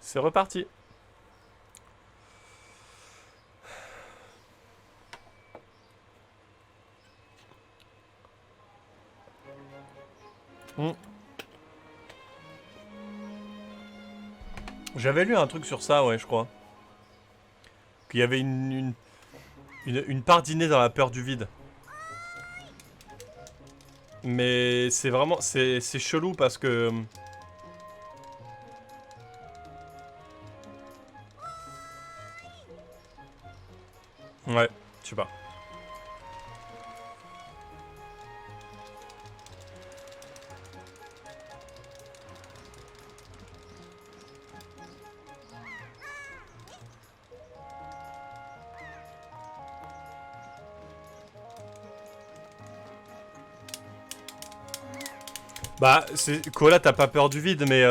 C'est reparti. J'avais lu un truc sur ça, ouais, je crois. Qu'il y avait une part d'inné dans la peur du vide. Mais c'est vraiment... C'est chelou parce que... Ouais, je sais pas. Bah, Koala, t'as pas peur du vide, mais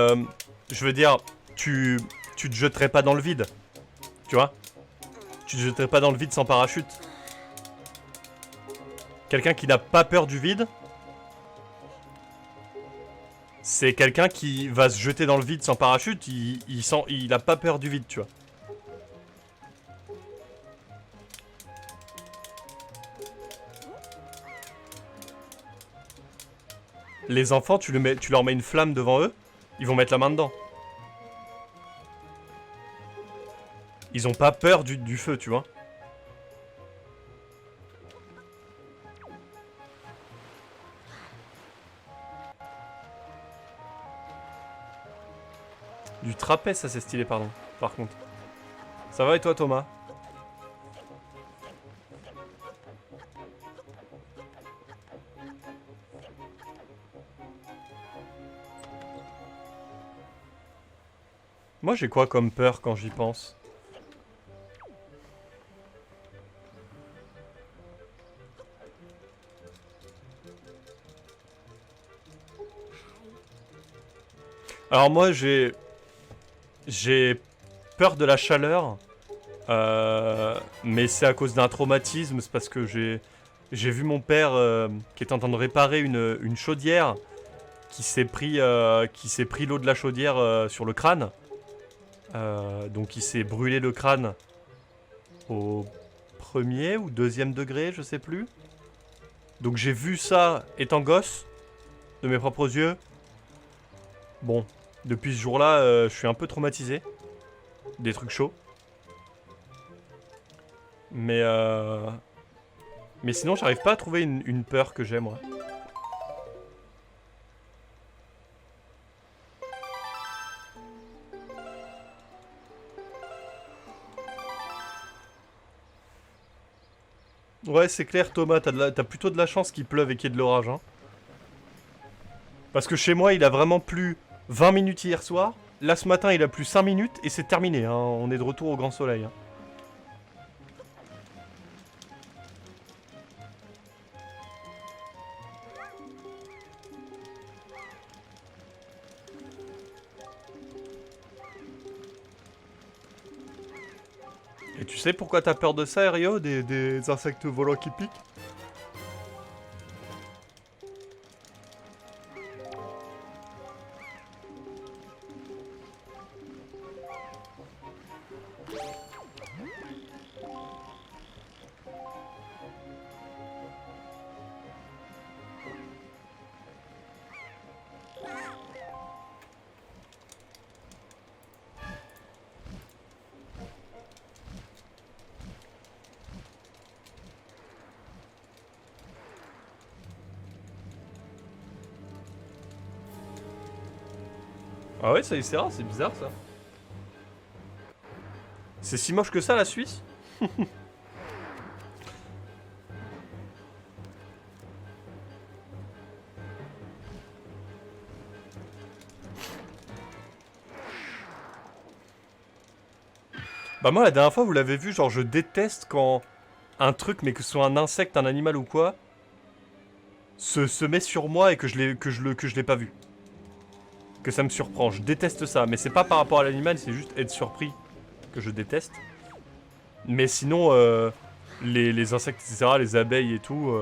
je veux dire, tu te jetterais pas dans le vide. Tu vois? Tu te jetterais pas dans le vide sans parachute. Quelqu'un qui n'a pas peur du vide, c'est quelqu'un qui va se jeter dans le vide sans parachute, il a pas peur du vide, tu vois. Les enfants, tu leur mets une flamme devant eux, ils vont mettre la main dedans. Ils ont pas peur du feu, tu vois. Du trapèze, ça c'est stylé, pardon. Par contre. Ça va et toi, Thomas? Moi, j'ai quoi comme peur quand j'y pense? Alors moi, j'ai peur de la chaleur, mais c'est à cause d'un traumatisme. C'est parce que j'ai vu mon père qui est en train de réparer une chaudière qui s'est pris l'eau de la chaudière sur le crâne. Donc il s'est brûlé le crâne au premier ou deuxième degré, je sais plus. Donc j'ai vu ça étant gosse, de mes propres yeux. Bon, depuis ce jour-là, je suis un peu traumatisé. Des trucs chauds. Mais sinon, j'arrive pas à trouver une peur que j'ai, moi. Ouais, c'est clair, Thomas, t'as plutôt de la chance qu'il pleuve et qu'il y ait de l'orage, hein. Parce que chez moi, il a vraiment plu 20 minutes hier soir. Là, ce matin, il a plu 5 minutes et c'est terminé, hein. On est de retour au grand soleil, hein. Et tu sais pourquoi t'as peur de ça, Rio, des insectes volants qui piquent? Ah ouais, ça y est, c'est bizarre, ça. C'est si moche que ça, la Suisse? Bah moi, la dernière fois, vous l'avez vu, genre, je déteste quand un truc, mais que ce soit un insecte, un animal ou quoi, se met sur moi et que je l'ai pas vu. Que ça me surprend. Je déteste ça. Mais c'est pas par rapport à l'animal, c'est juste être surpris que je déteste. Mais sinon, les insectes, etc., les abeilles et tout,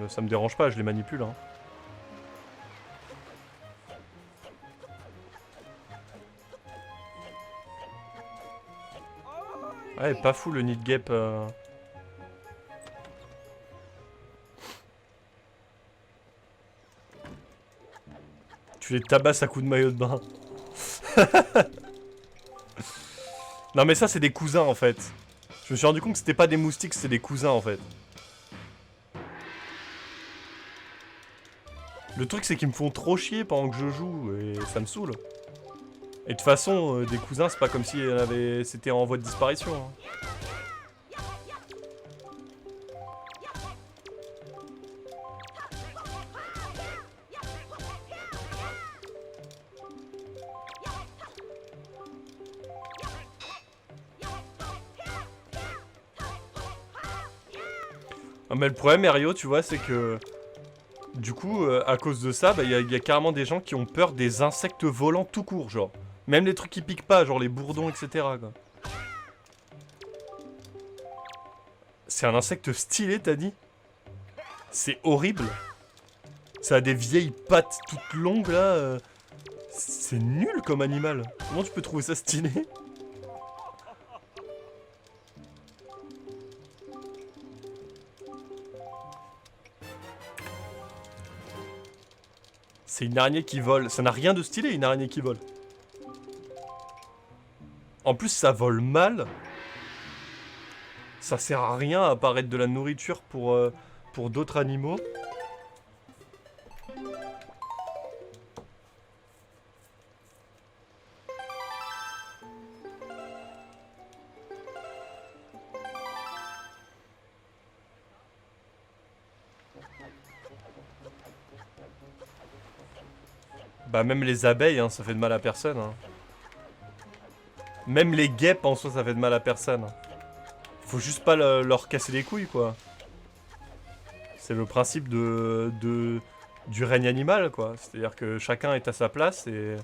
ça me dérange pas, je les manipule, hein. Ouais, pas fou le nid gap. Tu les tabasses à coups de maillot de bain. Non mais ça c'est des cousins en fait. Je me suis rendu compte que c'était pas des moustiques, c'était des cousins en fait. Le truc c'est qu'ils me font trop chier pendant que je joue et ça me saoule. Et de toute façon, des cousins c'est pas comme si c'était en voie de disparition. Hein. Ah, mais le problème, Mario, tu vois, c'est que... Du coup, à cause de ça, bah, y a carrément des gens qui ont peur des insectes volants tout court, genre. Même les trucs qui piquent pas, genre les bourdons, etc. quoi. C'est un insecte stylé, t'as dit? C'est horrible. Ça a des vieilles pattes toutes longues, là. C'est nul comme animal. Comment tu peux trouver ça stylé? C'est une araignée qui vole. Ça n'a rien de stylé, une araignée qui vole. En plus, ça vole mal. Ça sert à rien à part être de la nourriture pour d'autres animaux. Bah même les abeilles, hein, ça fait de mal à personne. Hein. Même les guêpes en soi, ça fait de mal à personne. Faut juste pas leur casser les couilles, quoi. C'est le principe du règne animal, quoi. C'est-à-dire que chacun est à sa place et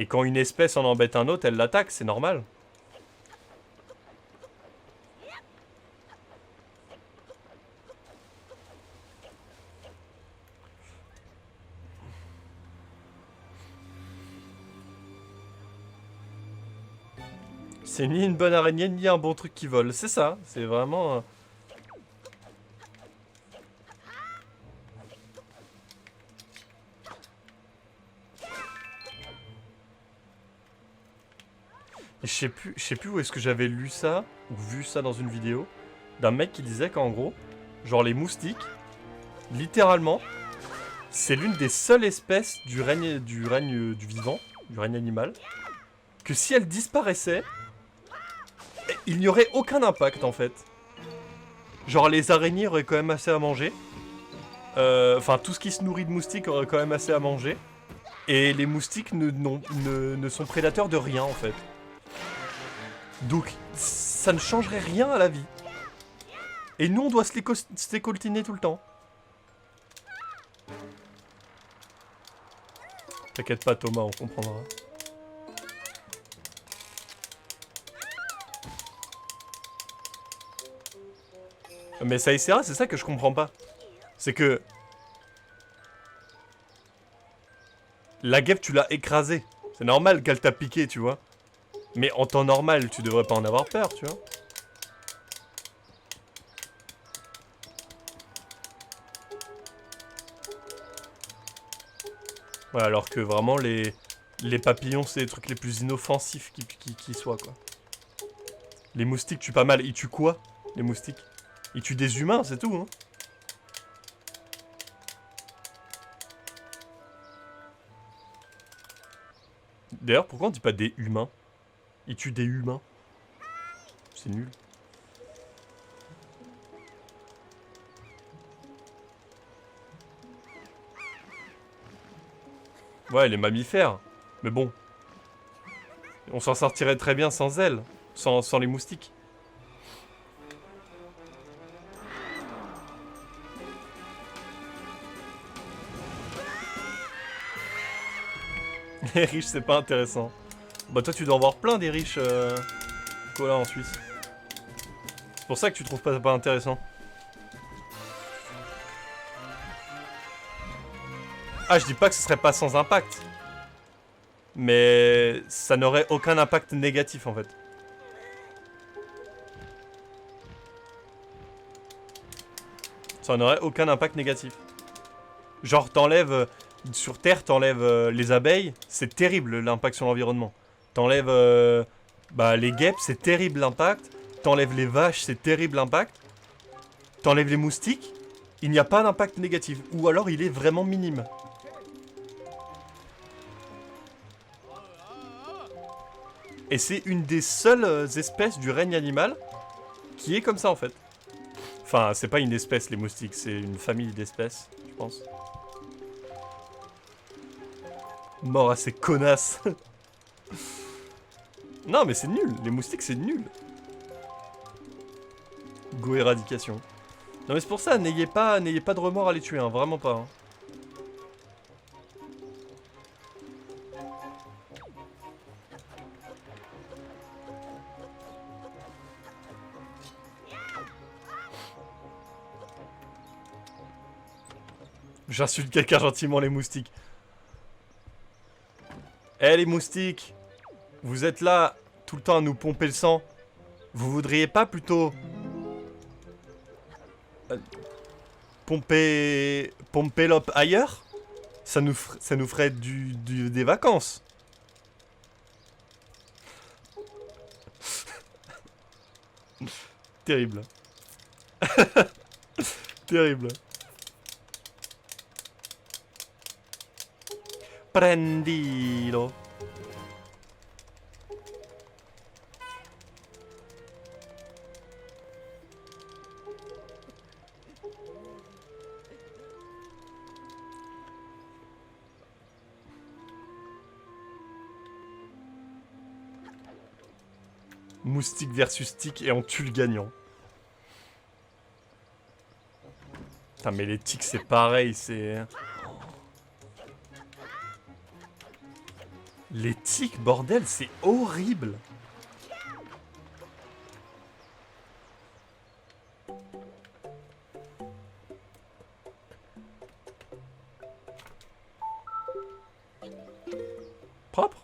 quand une espèce en embête un autre, elle l'attaque, c'est normal. C'est ni une bonne araignée, ni un bon truc qui vole. C'est ça, c'est vraiment... Et je sais plus où est-ce que j'avais lu ça, ou vu ça dans une vidéo, d'un mec qui disait qu'en gros, genre les moustiques, littéralement, c'est l'une des seules espèces du règne du vivant, du règne animal, que si elle disparaissait, il n'y aurait aucun impact en fait. Genre les araignées auraient quand même assez à manger. Enfin, tout ce qui se nourrit de moustiques aurait quand même assez à manger. Et les moustiques ne sont prédateurs de rien en fait. Donc, ça ne changerait rien à la vie. Et nous, on doit se les coltiner tout le temps. T'inquiète pas Thomas, on comprendra. Mais ça essaiera, c'est ça que je comprends pas. C'est que... La guêpe, tu l'as écrasée. C'est normal qu'elle t'a piqué, tu vois. Mais en temps normal, tu devrais pas en avoir peur, tu vois. Ouais, alors que vraiment, les papillons, c'est les trucs les plus inoffensifs qui soient, quoi. Les moustiques tuent pas mal. Ils tuent quoi, les moustiques? Ils tuent des humains, c'est tout, hein. D'ailleurs, pourquoi on dit pas des humains? Ils tuent des humains. C'est nul. Ouais, les mammifères. Mais bon. On s'en sortirait très bien sans elles. Sans les moustiques. Les riches, c'est pas intéressant. Bah toi, tu dois en voir plein des riches Cola en Suisse. C'est pour ça que tu trouves pas intéressant. Ah, je dis pas que ce serait pas sans impact. Mais ça n'aurait aucun impact négatif en fait. Ça n'aurait aucun impact négatif. Genre, t'enlèves... sur Terre, t'enlèves les abeilles, c'est terrible l'impact sur l'environnement. T'enlèves les guêpes, c'est terrible l'impact. T'enlèves les vaches, c'est terrible l'impact. T'enlèves les moustiques, il n'y a pas d'impact négatif. Ou alors il est vraiment minime. Et c'est une des seules espèces du règne animal qui est comme ça en fait. Enfin, c'est pas une espèce les moustiques, c'est une famille d'espèces, je pense. Mort à ces connasses. Non mais c'est nul, les moustiques c'est nul. Go éradication. Non mais c'est pour ça, n'ayez pas de remords à les tuer, hein, vraiment pas. Hein. J'insulte quelqu'un gentiment les moustiques. Eh les moustiques, vous êtes là tout le temps à nous pomper le sang. Vous voudriez pas plutôt pomper l'op ailleurs? Ça nous ferait des vacances. Terrible. Terrible. Prendilo. Moustique versus tic et on tue le gagnant. Putain mais les tics c'est pareil, c'est... Les tics, bordel, c'est horrible. Propre.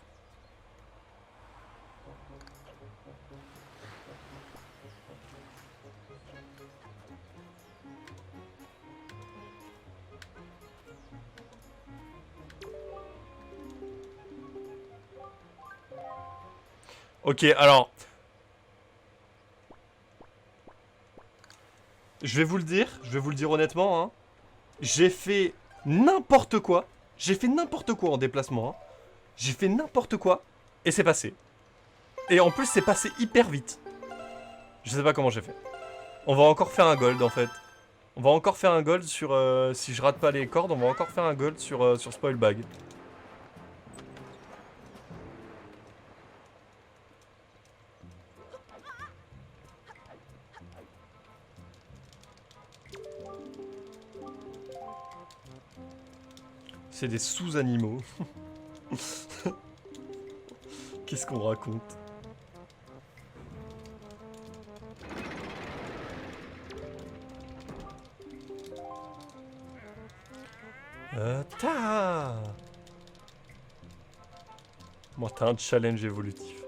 Ok, alors... je vais vous le dire honnêtement, hein. J'ai fait n'importe quoi. J'ai fait n'importe quoi en déplacement, hein. J'ai fait n'importe quoi, et c'est passé. Et en plus, c'est passé hyper vite. Je sais pas comment j'ai fait. On va encore faire un gold, en fait. On va encore faire un gold sur... si je rate pas les cordes, on va encore faire un gold sur Spoilbag. C'est des sous-animaux. Qu'est-ce qu'on raconte? Moi, t'as un challenge évolutif.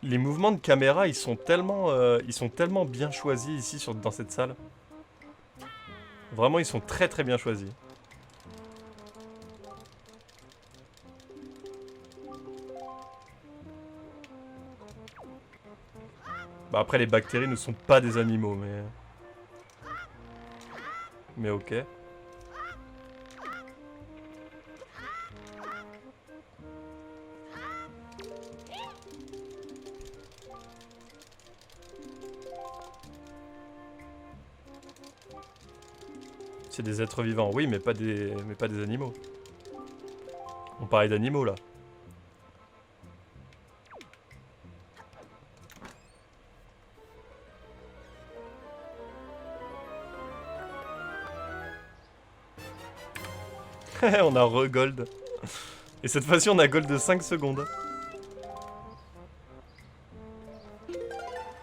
Les mouvements de caméra, ils sont tellement bien choisis ici dans cette salle. Vraiment, ils sont très très bien choisis. Bah après, les bactéries ne sont pas des animaux, mais... Mais ok. C'est des êtres vivants, oui, mais pas des animaux. On parlait d'animaux, là. On a re-gold. Et cette fois-ci, on a gold de 5 secondes.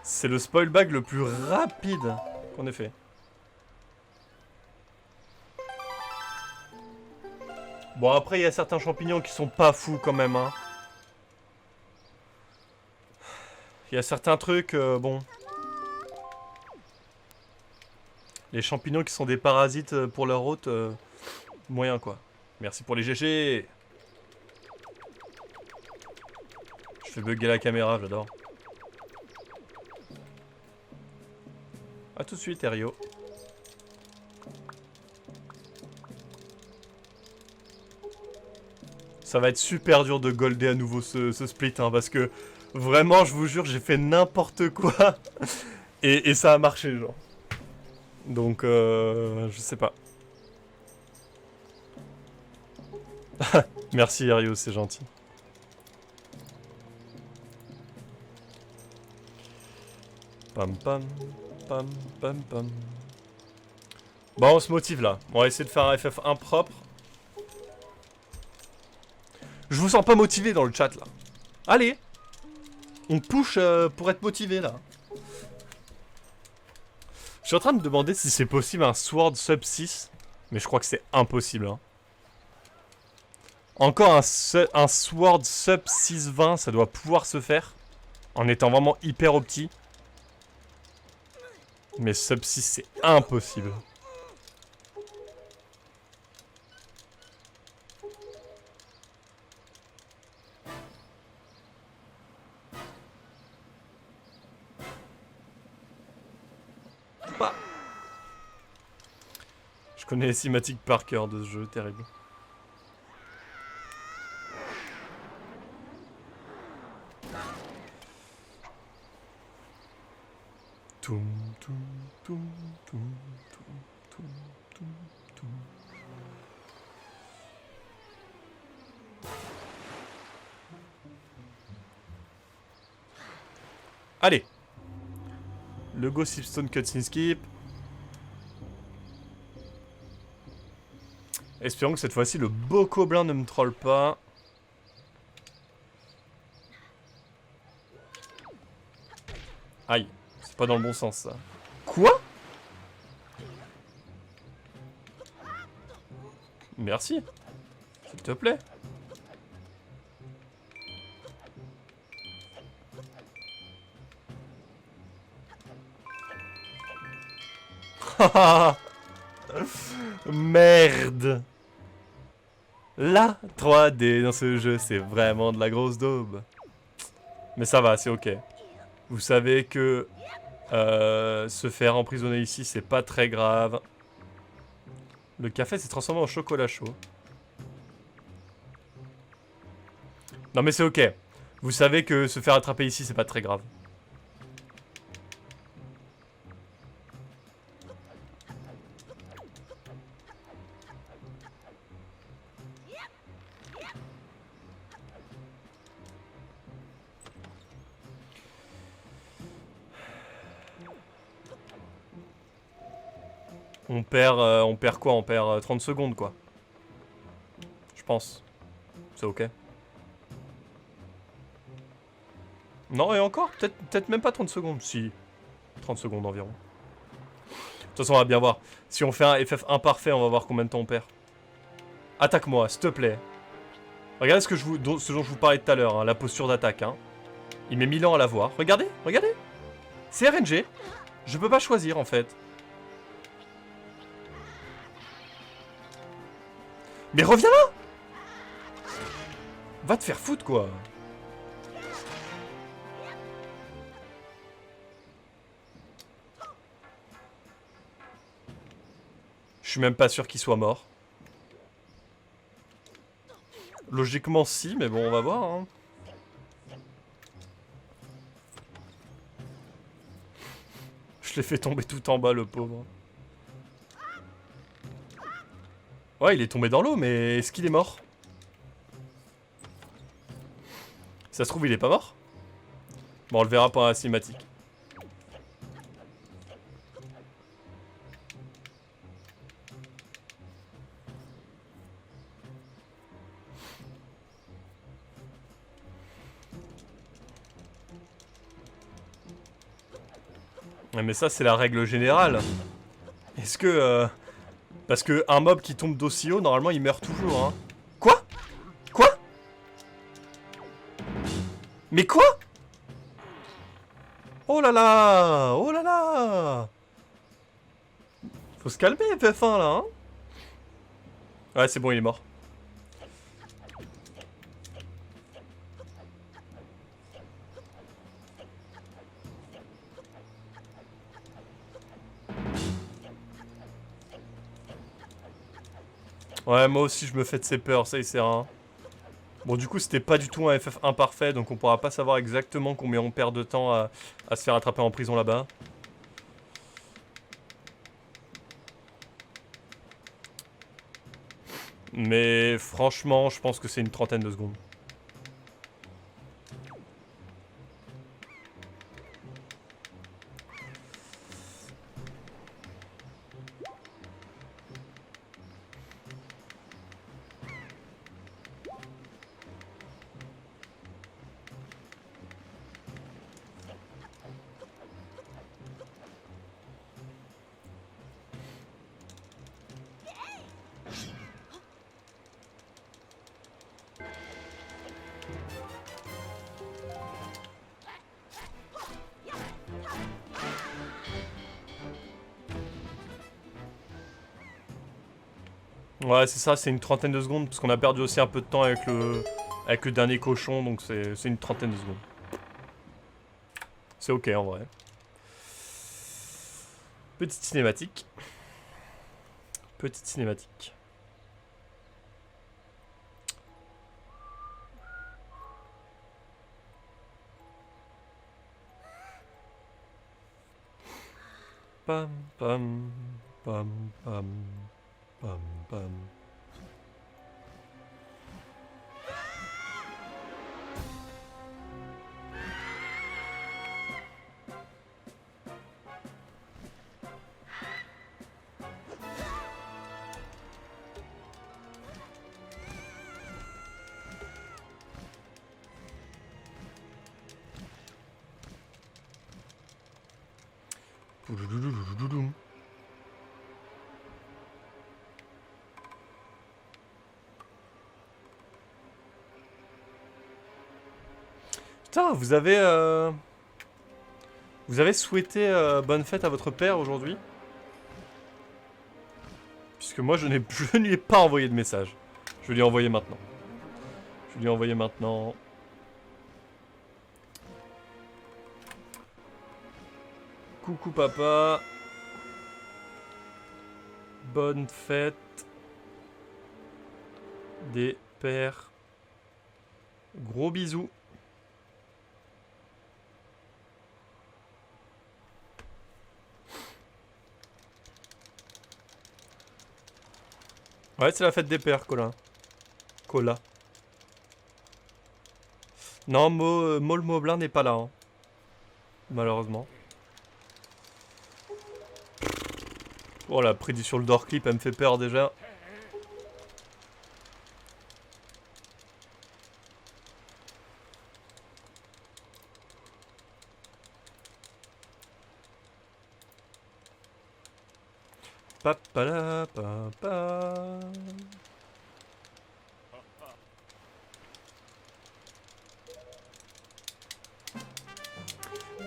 C'est le spoilbag le plus rapide qu'on ait fait. Bon, après, il y a certains champignons qui sont pas fous quand même, hein. Il y a certains trucs, bon... Les champignons qui sont des parasites pour leur hôte, moyen quoi. Merci pour les GG. Je fais bugger la caméra, j'adore. A tout de suite, Erio. Ça va être super dur de golder à nouveau ce split, hein, parce que vraiment, je vous jure, j'ai fait n'importe quoi. et ça a marché, genre. Donc, je sais pas. Merci, Erio, c'est gentil. Pam pam, pam pam pam. Bon, on se motive là. On va essayer de faire un FF1 propre. Je vous sens pas motivé dans le chat là. Allez, on push pour être motivé là. Je suis en train de me demander si c'est possible un Sword sub 6. Mais je crois que c'est impossible. Hein. Encore un Sword sub 620, ça doit pouvoir se faire. En étant vraiment hyper opti. Mais sub 6 c'est impossible. Bah. Je connais les cinématiques par cœur de ce jeu, terrible. Toum, toum, toum, toum, toum, toum, toum, toum. Allez. Le Gossipstone Cutscene Skip. Espérons que cette fois-ci le Bokoblin ne me troll pas. Aïe. C'est pas dans le bon sens ça. Quoi? Merci. S'il te plaît. Merde. La 3D dans ce jeu, c'est vraiment de la grosse daube. Mais ça va, c'est ok. Vous savez que se faire emprisonner ici, c'est pas très grave. Le café s'est transformé en chocolat chaud. Non mais c'est ok. Vous savez que se faire attraper ici, c'est pas très grave. On perd quoi? On perd 30 secondes quoi. Je pense. C'est ok. Non, et encore, peut-être même pas 30 secondes. Si, 30 secondes environ. De toute façon, on va bien voir. Si on fait un FF1 parfait, on va voir combien de temps on perd. Attaque-moi, s'il te plaît. Regardez ce dont je vous parlais tout à l'heure, hein, la posture d'attaque. Hein. Il met 1000 ans à la voir. Regardez, regardez. C'est RNG. Je peux pas choisir, en fait. Mais reviens là! Va te faire foutre, quoi. Je suis même pas sûr qu'il soit mort. Logiquement, si, mais bon, on va voir. Hein. Je l'ai fait tomber tout en bas, le pauvre. Ouais, il est tombé dans l'eau, mais est-ce qu'il est mort? Ça se trouve, il est pas mort? Bon, on le verra pendant la cinématique. Ouais, mais ça, c'est la règle générale. Est-ce que... Parce que un mob qui tombe d'aussi haut, normalement, il meurt toujours, hein. Quoi? Quoi? Mais quoi? Oh là là! Oh là là! Faut se calmer, FF1 là, hein? Ouais, c'est bon, il est mort. Ouais, moi aussi je me fais de ces peurs, ça y sert à rien. Bon, du coup, c'était pas du tout un FF1 parfait, donc on pourra pas savoir exactement combien on perd de temps à se faire attraper en prison là-bas. Mais franchement, je pense que c'est une trentaine de secondes. Ouais, c'est ça, c'est une trentaine de secondes, parce qu'on a perdu aussi un peu de temps avec le dernier cochon, donc c'est une trentaine de secondes. C'est ok en vrai. Petite cinématique. Petite cinématique. Pam pam pam pam pam pam. Putain, vous avez souhaité bonne fête à votre père aujourd'hui? Puisque moi je ne lui ai pas envoyé de message. Je vais lui envoyer maintenant. Je vais lui envoyer maintenant. Coucou papa. Bonne fête des pères. Gros bisous. Ouais, c'est la fête des pères, Colin. Cola. Non, Maul Moblin n'est pas là, hein. Malheureusement. Oh, la prédiction sur le door clip, elle me fait peur déjà. Papala papa.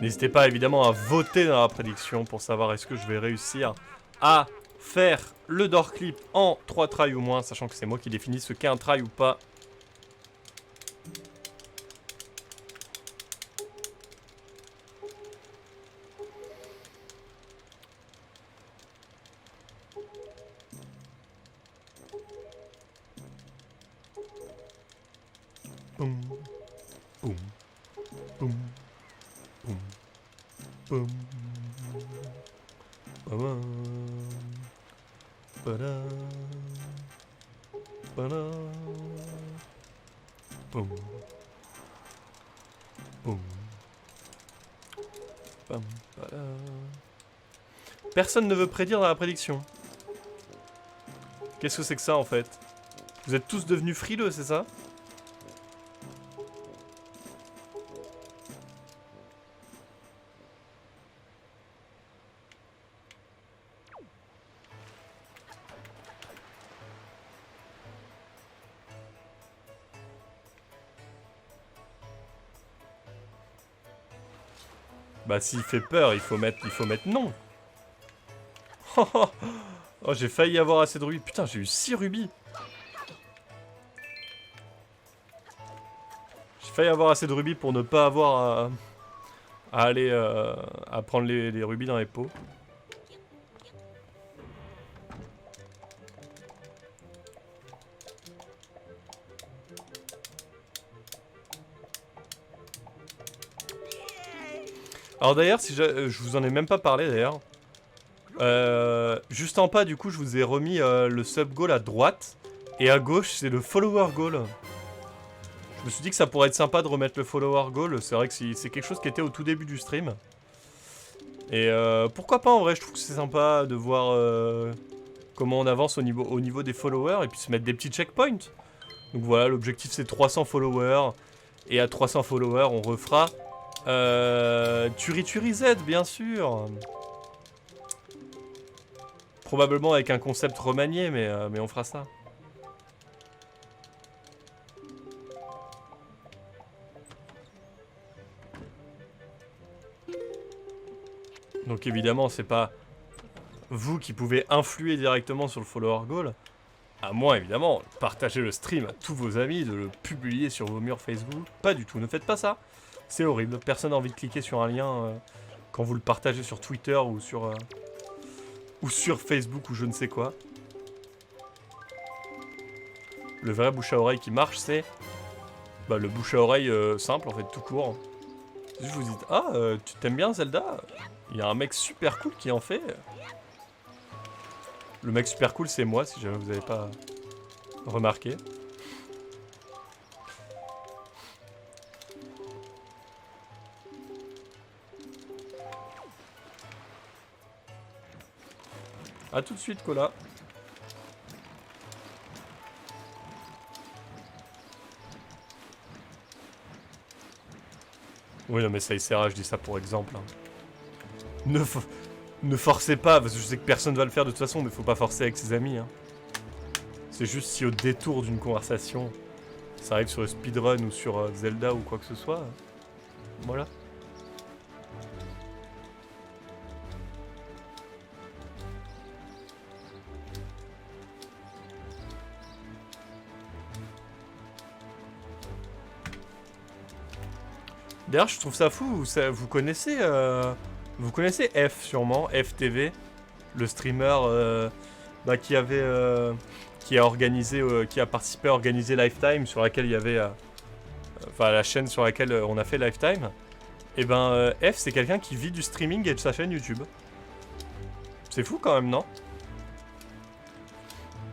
N'hésitez pas évidemment à voter dans la prédiction pour savoir est-ce que je vais réussir à faire le door clip en 3 tries ou moins, sachant que c'est moi qui définis ce qu'est un try ou pas. Boum, boum, boum, boum, boum. Ba-bam, ba-dam, ba-dam, boum, boum, bam, ba-dam. Personne ne veut prédire dans la prédiction. Qu'est-ce que c'est que ça en fait? Vous êtes tous devenus frileux, c'est ça? Bah s'il fait peur, il faut mettre non. Oh, j'ai failli avoir assez de rubis. Putain, j'ai eu 6 rubis. J'ai failli avoir assez de rubis pour ne pas avoir à aller à prendre les rubis dans les pots. Alors d'ailleurs, si je vous en ai même pas parlé d'ailleurs. Juste en bas, du coup, je vous ai remis le sub goal à droite. Et à gauche, c'est le follower goal. Je me suis dit que ça pourrait être sympa de remettre le follower goal. C'est vrai que c'est quelque chose qui était au tout début du stream. Et pourquoi pas en vrai, je trouve que c'est sympa de voir comment on avance au niveau des followers. Et puis se mettre des petits checkpoints. Donc voilà, l'objectif c'est 300 followers. Et à 300 followers, on refera Turi Turi Z, bien sûr. Probablement avec un concept remanié, mais on fera ça. Donc évidemment, c'est pas vous qui pouvez influer directement sur le follower goal. À moins, évidemment, de partager le stream à tous vos amis, de le publier sur vos murs Facebook. Pas du tout, ne faites pas ça. C'est horrible, personne n'a envie de cliquer sur un lien quand vous le partagez sur Twitter ou sur Facebook ou je ne sais quoi. Le vrai bouche à oreille qui marche, c'est le bouche à oreille simple, en fait, tout court. Si je vous dis, ah, tu t'aimes bien Zelda? Il y a un mec super cool qui en fait. Le mec super cool, c'est moi, si jamais vous n'avez pas remarqué. A tout de suite, Cola. Oui, non, mais ça y sert, je dis ça pour exemple. Hein. Ne forcez pas, parce que je sais que personne va le faire de toute façon, mais faut pas forcer avec ses amis. Hein. C'est juste si au détour d'une conversation, ça arrive sur le speedrun ou sur Zelda ou quoi que ce soit. Voilà. D'ailleurs, je trouve ça fou, vous connaissez F sûrement, FTV, le streamer qui a participé à organiser Lifetime, sur laquelle il y avait, la chaîne sur laquelle on a fait Lifetime. Et ben, F, c'est quelqu'un qui vit du streaming et de sa chaîne YouTube. C'est fou quand même, non?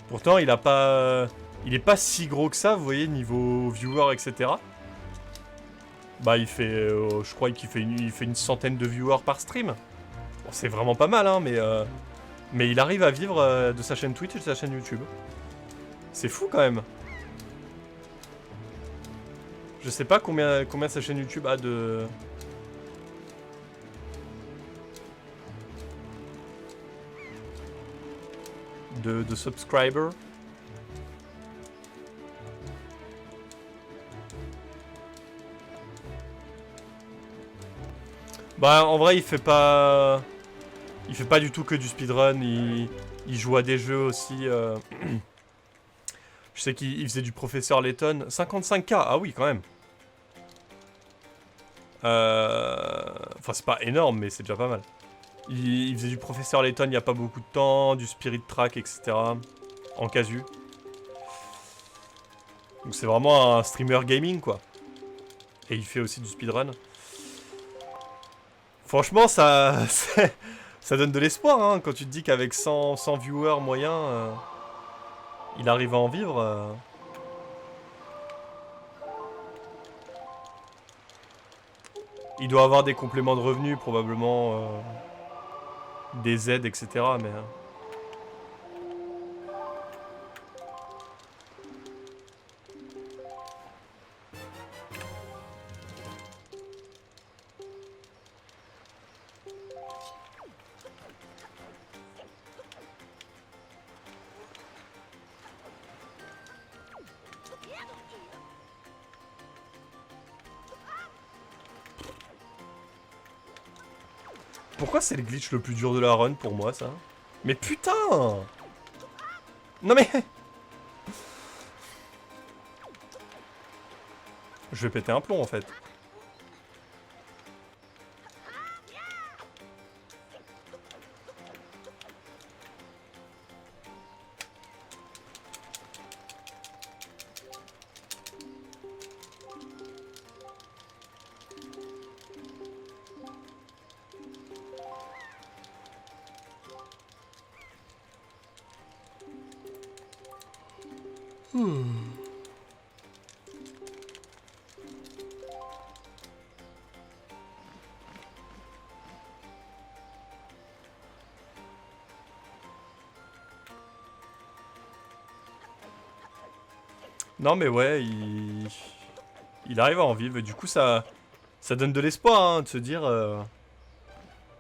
Pourtant, il est pas si gros que ça, vous voyez, niveau viewer, etc. Bah il fait, je crois qu'il fait une centaine de viewers par stream. Bon, c'est vraiment pas mal, hein, mais il arrive à vivre de sa chaîne Twitch et de sa chaîne YouTube. C'est fou quand même. Je sais pas combien sa chaîne YouTube a de subscribers. Bah en vrai il fait pas du tout que du speedrun, il joue à des jeux aussi. Je sais qu'il faisait du professeur Layton. 55K, ah oui quand même. Enfin c'est pas énorme mais c'est déjà pas mal. Il faisait du professeur Layton il y a pas beaucoup de temps, du Spirit Track, etc. En casu. Donc c'est vraiment un streamer gaming quoi. Et il fait aussi du speedrun. Franchement, ça donne de l'espoir, hein, quand tu te dis qu'avec 100 viewers moyens, il arrive à en vivre. Il doit avoir des compléments de revenus, probablement, des aides, etc. Mais... Pourquoi c'est le glitch le plus dur de la run pour moi, ça? Mais putain! Non mais... Je vais péter un plomb, en fait. Non mais ouais, il arrive à en vivre. Et du coup, ça donne de l'espoir, hein, de se dire...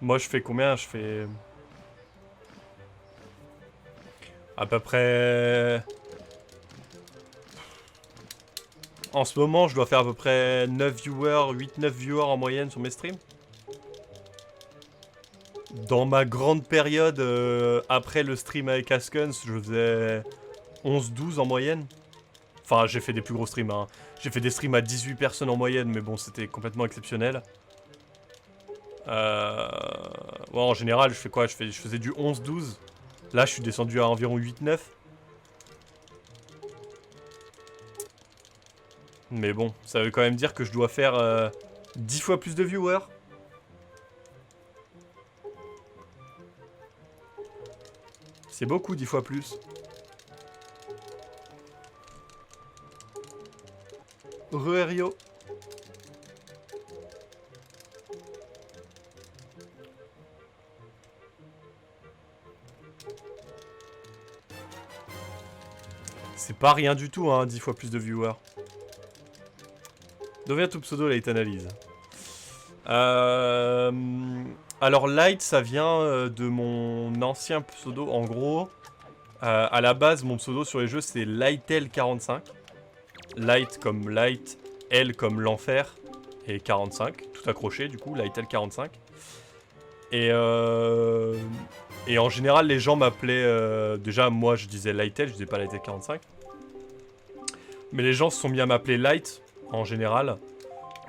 Moi, je fais combien? Je fais... À peu près... En ce moment, je dois faire à peu près 9 viewers, 8-9 viewers en moyenne sur mes streams. Dans ma grande période, après le stream avec Askens, je faisais 11-12 en moyenne. Enfin, j'ai fait des plus gros streams, hein. J'ai fait des streams à 18 personnes en moyenne, mais bon, c'était complètement exceptionnel. Ouais, en général, je fais quoi? Je faisais du 11-12. Là, je suis descendu à environ 8-9. Mais bon, ça veut quand même dire que je dois faire 10 fois plus de viewers. C'est beaucoup, 10 fois plus. Rio. C'est pas rien du tout, hein, 10 fois plus de viewers. D'où vient tout pseudo Light Analyse? Alors Light, ça vient de mon ancien pseudo. En gros, à la base, mon pseudo sur les jeux, c'est Lightel45. Light comme Light, L comme l'enfer, et 45, tout accroché du coup, Lightel45. Et en général, les gens m'appelaient... déjà, moi, je disais Lightel, je disais pas Lightel45. Mais les gens se sont mis à m'appeler Light, en général.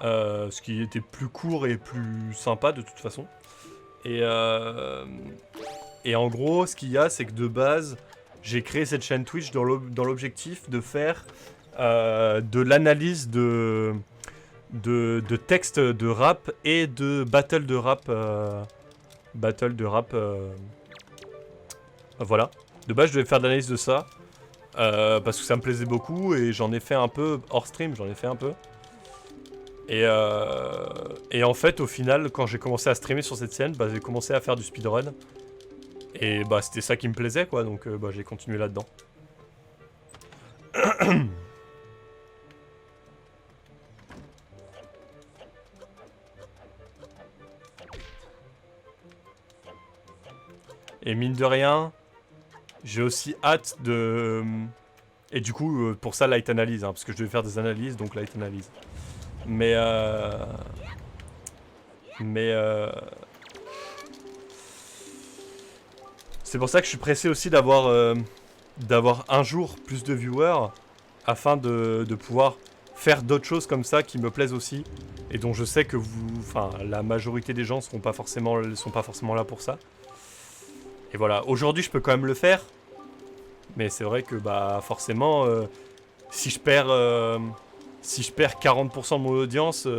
Ce qui était plus court et plus sympa, de toute façon. Et en gros, ce qu'il y a, c'est que de base, j'ai créé cette chaîne Twitch dans l'objectif de faire de l'analyse de textes de rap et de battle de rap. Voilà. De base, je devais faire de l'analyse de ça. Parce que ça me plaisait beaucoup et j'en ai fait un peu hors stream, j'en ai fait un peu. Et en fait, au final, quand j'ai commencé à streamer sur cette scène, bah, j'ai commencé à faire du speedrun. Et bah, c'était ça qui me plaisait, quoi, donc bah, j'ai continué là-dedans. Et mine de rien, j'ai aussi hâte de... Et du coup, pour ça, Light Analyse, hein, parce que je devais faire des analyses, donc Light Analyse. Mais c'est pour ça que je suis pressé aussi d'avoir un jour plus de viewers, afin de pouvoir faire d'autres choses comme ça qui me plaisent aussi, et dont je sais que la majorité des gens sont pas forcément là pour ça. Et voilà, aujourd'hui je peux quand même le faire, mais c'est vrai que bah forcément, si je perds 40% de mon audience,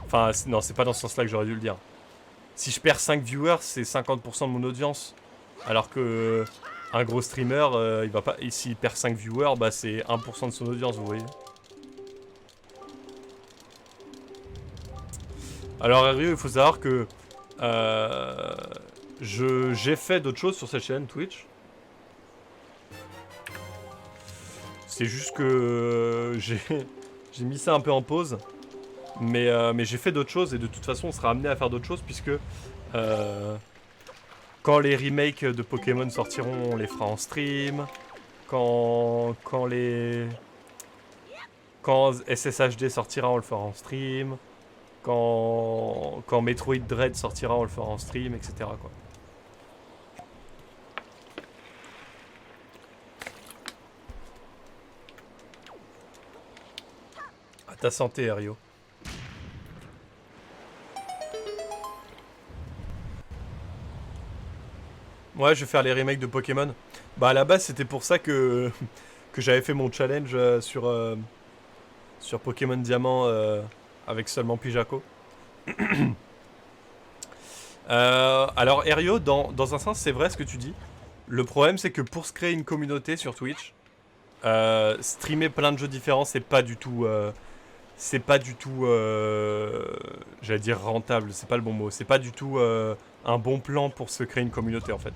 enfin non, c'est pas dans ce sens-là que j'aurais dû le dire. Si je perds 5 viewers, c'est 50% de mon audience, alors que un gros streamer, il va pas, s'il perd 5 viewers, bah c'est 1% de son audience, vous voyez. Alors Rio, il faut savoir que j'ai fait d'autres choses sur cette chaîne Twitch. C'est juste que j'ai mis ça un peu en pause. Mais j'ai fait d'autres choses et de toute façon on sera amené à faire d'autres choses puisque quand les remakes de Pokémon sortiront, on les fera en stream. Quand SSHD sortira, on le fera en stream. Quand Metroid Dread sortira, on le fera en stream, etc. quoi. À ta santé, Ario. Ouais, je vais faire les remakes de Pokémon. Bah à la base, c'était pour ça que j'avais fait mon challenge sur Pokémon Diamant avec seulement Pijako. Alors, Ario, dans un sens, c'est vrai ce que tu dis. Le problème, c'est que pour se créer une communauté sur Twitch, streamer plein de jeux différents, c'est pas du tout... j'allais dire rentable, c'est pas le bon mot. C'est pas du tout un bon plan pour se créer une communauté, en fait.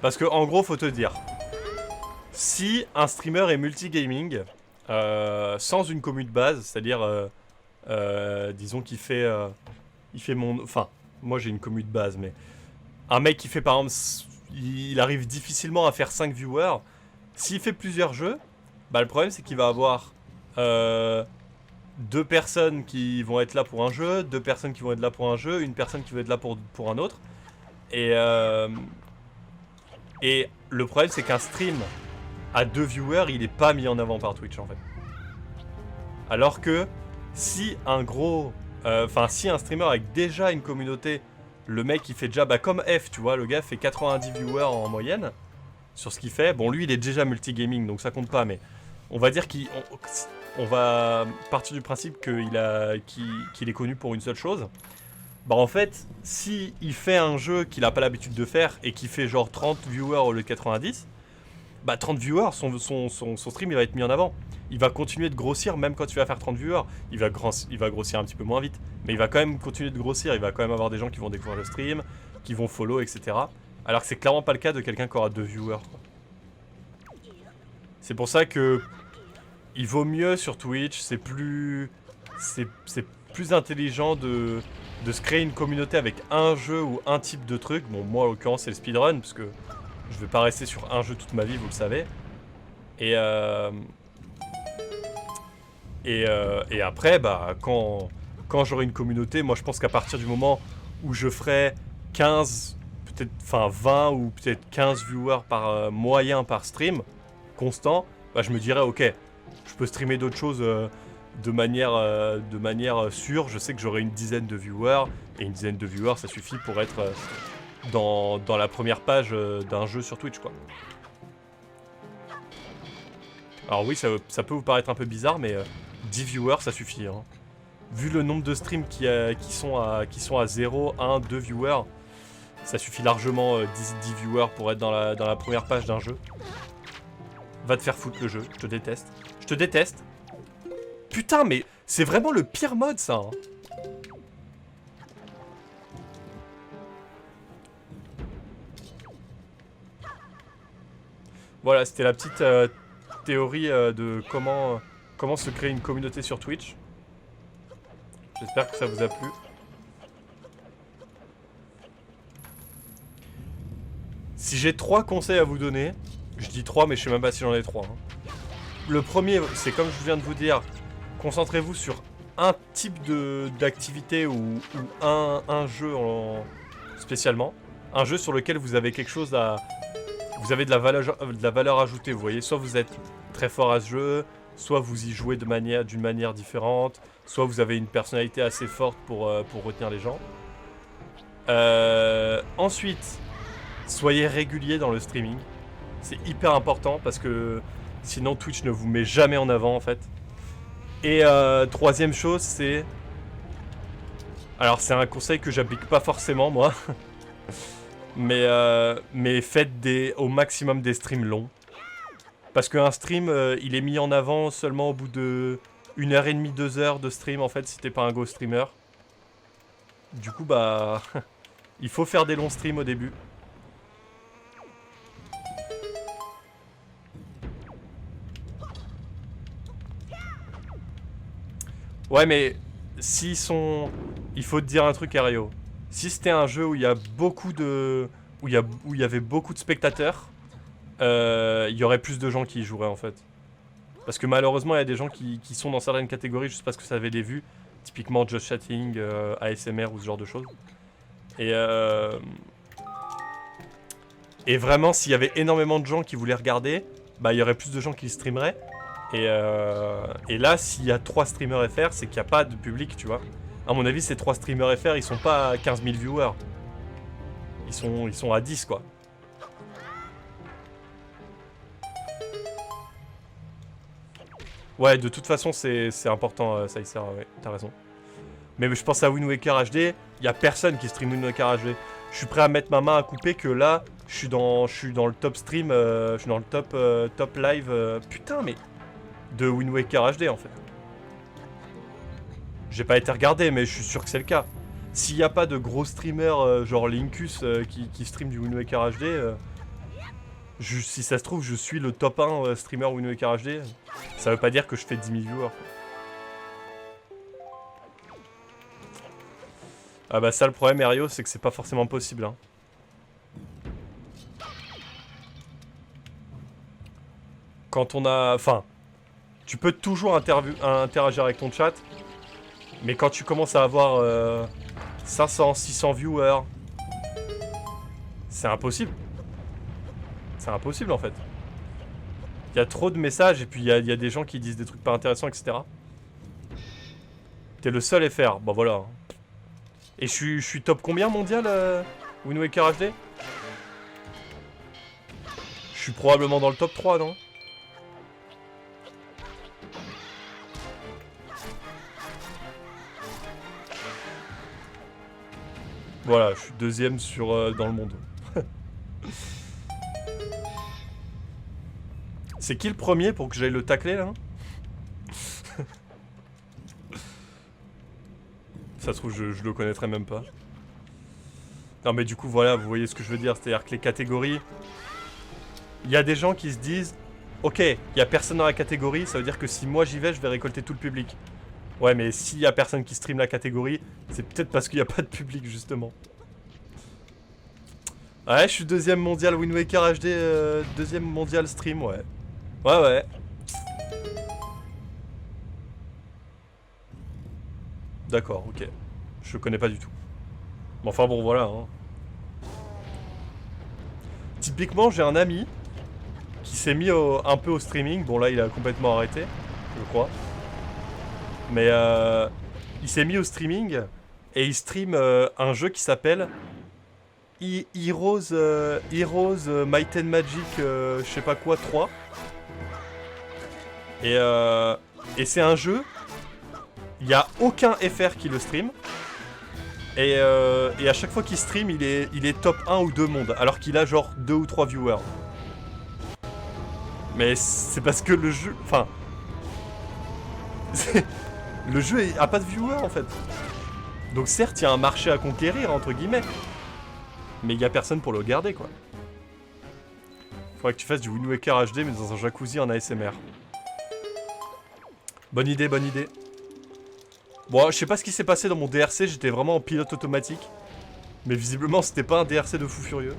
Parce que, en gros, faut te dire, si un streamer est multigaming, sans une commu de base, c'est-à-dire, disons qu'il fait, il fait mon... Enfin, moi j'ai une commu de base, mais un mec qui fait par exemple, il arrive difficilement à faire 5 viewers, s'il fait plusieurs jeux, bah le problème c'est qu'il va avoir 2 personnes qui vont être là pour un jeu, 2 personnes qui vont être là pour un jeu, une personne qui va être là pour un autre, et le problème c'est qu'un stream à 2 viewers, il est pas mis en avant par Twitch en fait. Alors que si un gros... si un streamer avec déjà une communauté, le mec il fait déjà... Bah comme F, tu vois, le gars fait 90 viewers en moyenne sur ce qu'il fait. Bon, lui il est déjà multigaming, donc ça compte pas, mais on va dire qu'on va partir du principe qu'il est connu pour une seule chose. Bah en fait, si il fait un jeu qu'il a pas l'habitude de faire et qu'il fait genre 30 viewers au lieu de 90, bah 30 viewers, son stream il va être mis en avant. Il va continuer de grossir même quand tu vas faire 30 viewers. Il va grossir un petit peu moins vite, mais il va quand même continuer de grossir. Il va quand même avoir des gens qui vont découvrir le stream, qui vont follow, etc. Alors que c'est clairement pas le cas de quelqu'un qui aura 2 viewers. C'est pour ça que il vaut mieux sur Twitch, c'est plus intelligent de se créer une communauté avec un jeu ou un type de truc. Bon, moi en l'occurrence c'est le speedrun, parce que je vais pas rester sur un jeu toute ma vie, vous le savez. Et après, bah, quand j'aurai une communauté, moi je pense qu'à partir du moment où je ferai 15, peut-être, enfin 20 ou peut-être 15 viewers par moyen par stream, constant, bah je me dirais ok, je peux streamer d'autres choses de manière sûre. Je sais que j'aurai une dizaine de viewers, et une dizaine de viewers ça suffit pour être dans la première page d'un jeu sur Twitch quoi. Alors oui, ça peut vous paraître un peu bizarre, mais 10 viewers ça suffit hein. Vu le nombre de streams qui sont à 0, 1, 2 viewers, ça suffit largement 10 viewers pour être dans la première page d'un jeu. Va te faire foutre le jeu, je te déteste. Je te déteste. Putain, mais c'est vraiment le pire mode ça hein. Voilà, c'était la petite théorie de comment se créer une communauté sur Twitch. J'espère que ça vous a plu. Si j'ai 3 conseils à vous donner, je dis 3 mais je sais même pas si j'en ai 3 hein. Le premier, c'est comme je viens de vous dire, concentrez-vous sur un type d'activité ou un jeu spécialement. Un jeu sur lequel vous avez quelque chose à... Vous avez de la valeur ajoutée, vous voyez. Soit vous êtes très fort à ce jeu, soit vous y jouez d'une manière différente, soit vous avez une personnalité assez forte pour retenir les gens. Ensuite, soyez régulier dans le streaming. C'est hyper important parce que sinon Twitch ne vous met jamais en avant en fait. Et troisième chose, c'est... Alors c'est un conseil que j'applique pas forcément moi. mais faites au maximum des streams longs. Parce qu'un stream, il est mis en avant seulement au bout de 1h30, 2 heures de stream en fait, si t'es pas un go streamer. Du coup, bah... il faut faire des longs streams au début. Ouais, mais s'ils sont... Il faut te dire un truc, Ario. Si c'était un jeu où il y a beaucoup de... où il y avait beaucoup de spectateurs, il y aurait plus de gens qui y joueraient en fait. Parce que malheureusement, il y a des gens qui sont dans certaines catégories juste parce que ça avait des vues. Typiquement Just Chatting, ASMR ou ce genre de choses. Et vraiment, s'il y avait énormément de gens qui voulaient regarder, bah il y aurait plus de gens qui streameraient. Et là, s'il y a 3 streamers FR, c'est qu'il n'y a pas de public, tu vois. À mon avis, ces 3 streamers FR, ils sont pas à 15 000 viewers. Ils sont à 10, quoi. Ouais, de toute façon, c'est important, ça y sert, ouais, t'as raison. Mais je pense à Wind Waker HD, il y a personne qui stream Wind Waker HD. Je suis prêt à mettre ma main à couper que là, je suis dans le top stream, je suis dans le top live, putain, mais de Wind Waker HD en fait. J'ai pas été regardé, mais je suis sûr que c'est le cas. S'il n'y a pas de gros streamers genre Linkus qui stream du Wind Waker HD, si ça se trouve, je suis le top 1 streamer Wind Waker HD. Ça veut pas dire que je fais 10 000 viewers. Ah bah ça, le problème, Erio, c'est que c'est pas forcément possible. Hein. Quand on a... Enfin, tu peux toujours interagir avec ton chat, mais quand tu commences à avoir 500, 600 viewers, c'est impossible. C'est impossible en fait. Il y a trop de messages et puis il y a des gens qui disent des trucs pas intéressants, etc. T'es le seul FR, bah voilà. Et je suis top combien mondial Wind Waker HD? Je suis probablement dans le top 3, non? Voilà, je suis deuxième dans le monde. C'est qui le premier pour que j'aille le tacler là? Ça se trouve, je le connaîtrais même pas. Non mais du coup voilà, vous voyez ce que je veux dire, c'est-à-dire que les catégories... Il y a des gens qui se disent, ok, il y a personne dans la catégorie, ça veut dire que si moi j'y vais, je vais récolter tout le public. Ouais, mais s'il y a personne qui stream la catégorie, c'est peut-être parce qu'il n'y a pas de public justement. Ouais, je suis deuxième mondial Wind Waker HD, deuxième mondial stream, ouais. Ouais. D'accord, ok. Je connais pas du tout. Mais enfin bon, voilà. Hein. Typiquement, j'ai un ami qui s'est mis un peu au streaming. Bon, là, il a complètement arrêté, je crois. Mais il s'est mis au streaming et il stream un jeu qui s'appelle Heroes Might and Magic, je sais pas quoi, 3. Et c'est un jeu, il n'y a aucun FR qui le stream. Et à chaque fois qu'il stream, il est top 1 ou 2 mondes, alors qu'il a genre 2 ou 3 viewers. Mais c'est parce que le jeu... Enfin... le jeu a pas de viewers en fait. Donc certes, il y a un marché à conquérir, entre guillemets. Mais il n'y a personne pour le garder, quoi. Faudrait que tu fasses du Wind Waker HD, mais dans un jacuzzi en ASMR. Bonne idée, bonne idée. Bon, je sais pas ce qui s'est passé dans mon DRC, j'étais vraiment en pilote automatique. Mais visiblement, c'était pas un DRC de fou furieux.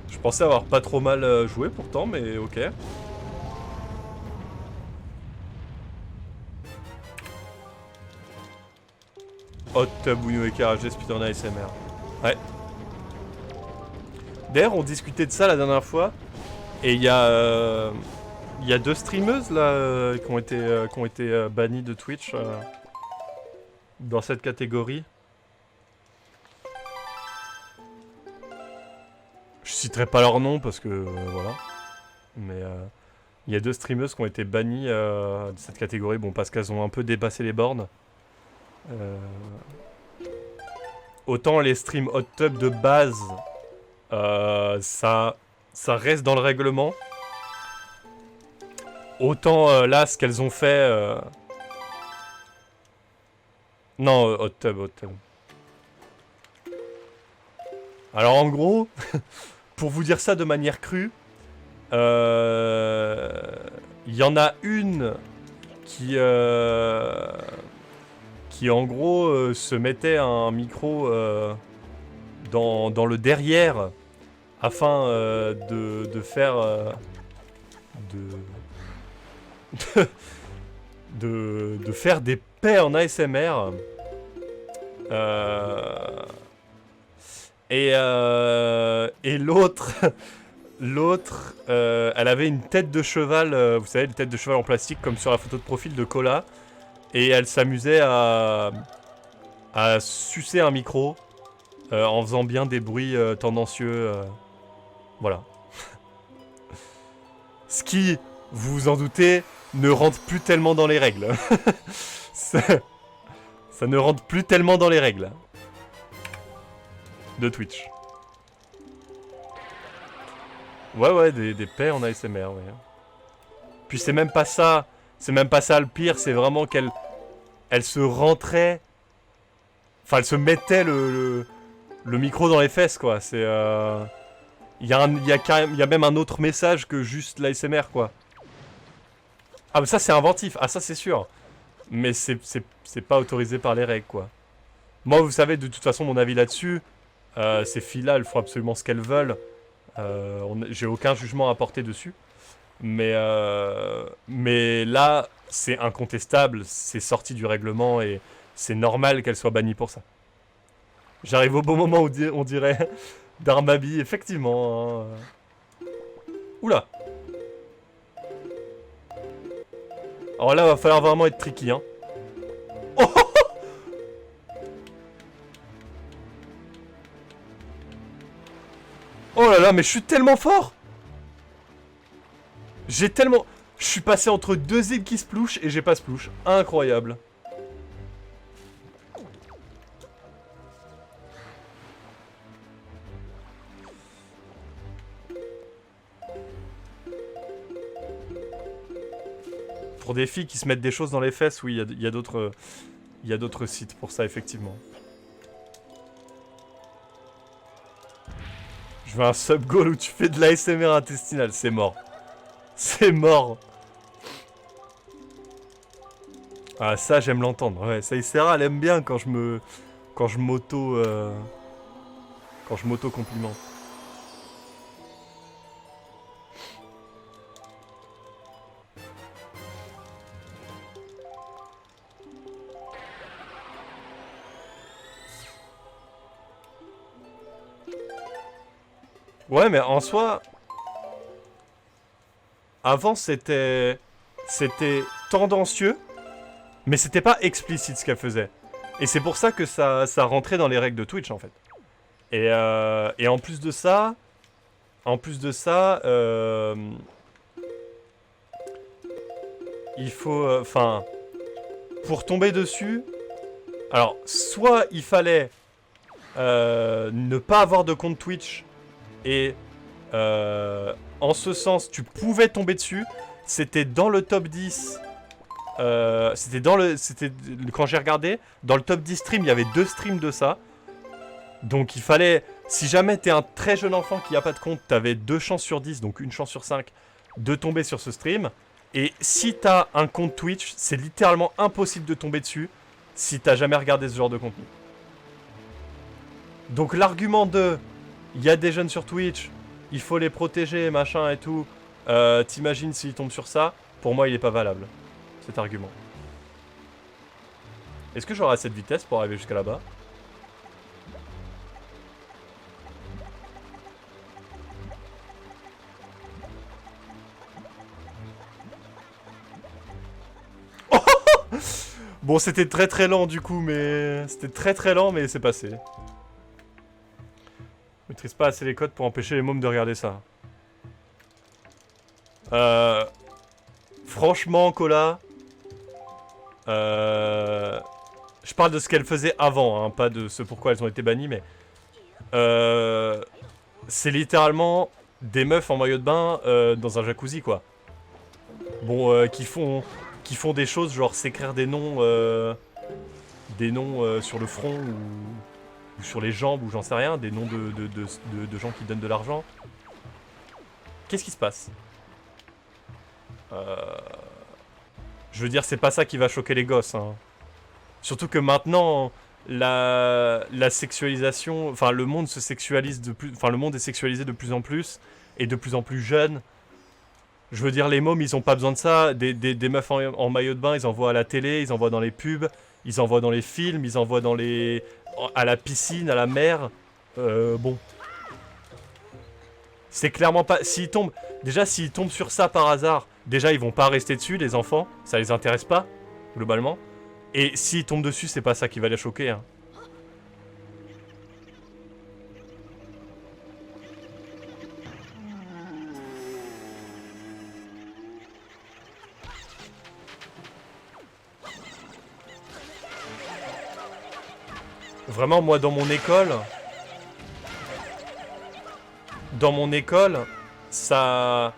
Je pensais avoir pas trop mal joué pourtant, mais ok. Hot Tub Wind Waker HD Speedrun ASMR. Ouais. D'ailleurs, on discutait de ça la dernière fois. Et il y a 2 streameuses là qui ont été bannies de Twitch dans cette catégorie. Je citerai pas leur nom parce que voilà. Mais il y a 2 streameuses qui ont été bannies de cette catégorie. Bon, parce qu'elles ont un peu dépassé les bornes. Autant les streams hot tub de base, ça reste dans le règlement. Autant là, ce qu'elles ont fait... Non, hot tub. Alors en gros, pour vous dire ça de manière crue, il y en a une qui en gros se mettait un micro dans le derrière afin de faire de faire des paix en ASMR. Et l'autre, elle avait une tête de cheval, vous savez, une tête de cheval en plastique comme sur la photo de profil de Cola, et elle s'amusait à sucer un micro en faisant bien des bruits tendancieux, voilà. Ce qui, vous vous en doutez, ne rentre plus tellement dans les règles. ça ne rentre plus tellement dans les règles de Twitch. Ouais, des paix en ASMR, ouais. Puis c'est même pas ça le pire, c'est vraiment qu'elle se rentrait, enfin elle se mettait le micro dans les fesses, quoi. C'est il y a même un autre message que juste l'ASMR, quoi. Ah mais ça c'est inventif, ah ça c'est sûr. Mais c'est pas autorisé par les règles, quoi. Moi, vous savez, de toute façon, mon avis là-dessus, ces filles-là, elles font absolument ce qu'elles veulent. J'ai aucun jugement à porter dessus. Mais là, c'est incontestable, c'est sorti du règlement et c'est normal qu'elle soit bannie pour ça. J'arrive au bon moment où on dirait Darmabi, effectivement. Oula. Alors là, va falloir vraiment être tricky, hein. Oh, oh là là, mais je suis tellement fort. J'ai tellement... Je suis passé entre deux îles qui splouchent et j'ai pas splouche. Incroyable. Pour des filles qui se mettent des choses dans les fesses, oui, il y a d'autres sites pour ça, effectivement. Je veux un sub-goal où tu fais de l'ASMR intestinal, c'est mort. C'est mort. Ah ça j'aime l'entendre, ouais, ça Sarah elle aime bien quand je m'auto complimente. Ouais mais en soi, avant c'était tendancieux. Mais c'était pas explicite ce qu'elle faisait. Et c'est pour ça que ça rentrait dans les règles de Twitch, en fait. Et en plus de ça... il faut... Enfin... pour tomber dessus... Alors, soit il fallait ne pas avoir de compte Twitch. Et en ce sens, tu pouvais tomber dessus. C'était dans le top 10... quand j'ai regardé, dans le top 10 streams, il y avait 2 streams de ça. Donc il fallait, si jamais t'es un très jeune enfant qui a pas de compte, t'avais 2 chances sur 10, donc 1 chance sur 5, de tomber sur ce stream. Et si t'as un compte Twitch, c'est littéralement impossible de tomber dessus si t'as jamais regardé ce genre de contenu. Donc l'argument de, il y a des jeunes sur Twitch, il faut les protéger, machin et tout, t'imagines s'ils tombent sur ça, pour moi il est pas valable. Cet argument. Est-ce que j'aurai assez de vitesse pour arriver jusqu'à là-bas? Bon, c'était très très lent du coup, mais... C'était très très lent, mais c'est passé. Je maîtrise pas assez les codes pour empêcher les mômes de regarder ça. Franchement, Cola... je parle de ce qu'elles faisaient avant, hein, pas de ce pourquoi elles ont été bannies, mais... c'est littéralement des meufs en maillot de bain dans un jacuzzi, quoi. Bon, qui font des choses genre s'écrire des noms sur le front ou sur les jambes ou j'en sais rien, des noms de gens qui donnent de l'argent. Qu'est-ce qui se passe? Je veux dire, c'est pas ça qui va choquer les gosses, hein. Surtout que maintenant, la sexualisation, enfin le monde se sexualise de plus, enfin le monde est sexualisé de plus en plus et de plus en plus jeune. Je veux dire, les mômes, ils ont pas besoin de ça. Des meufs en maillot de bain, ils en voient à la télé, ils en voient dans les pubs, ils en voient dans les films, ils en voient à la piscine, à la mer. Bon, c'est clairement pas. S'ils tombent sur ça par hasard, déjà ils vont pas rester dessus, les enfants, ça les intéresse pas globalement. Et s'ils tombent dessus, c'est pas ça qui va les choquer. Hein. Vraiment, moi, dans mon école, ça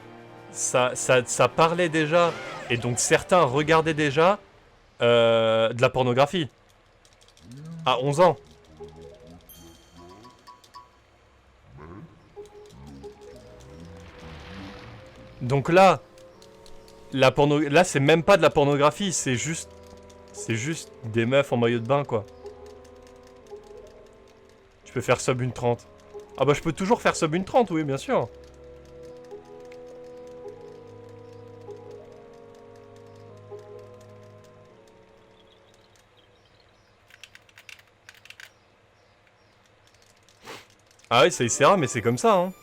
parlait déjà, et donc certains regardaient déjà de la pornographie à 11 ans. Donc là, là, c'est même pas de la pornographie, c'est juste des meufs en maillot de bain, quoi. Tu peux faire sub une 30. Ah bah je peux toujours faire sub une 30, oui, bien sûr. Ah oui, ça essaiera, mais c'est comme ça, hein.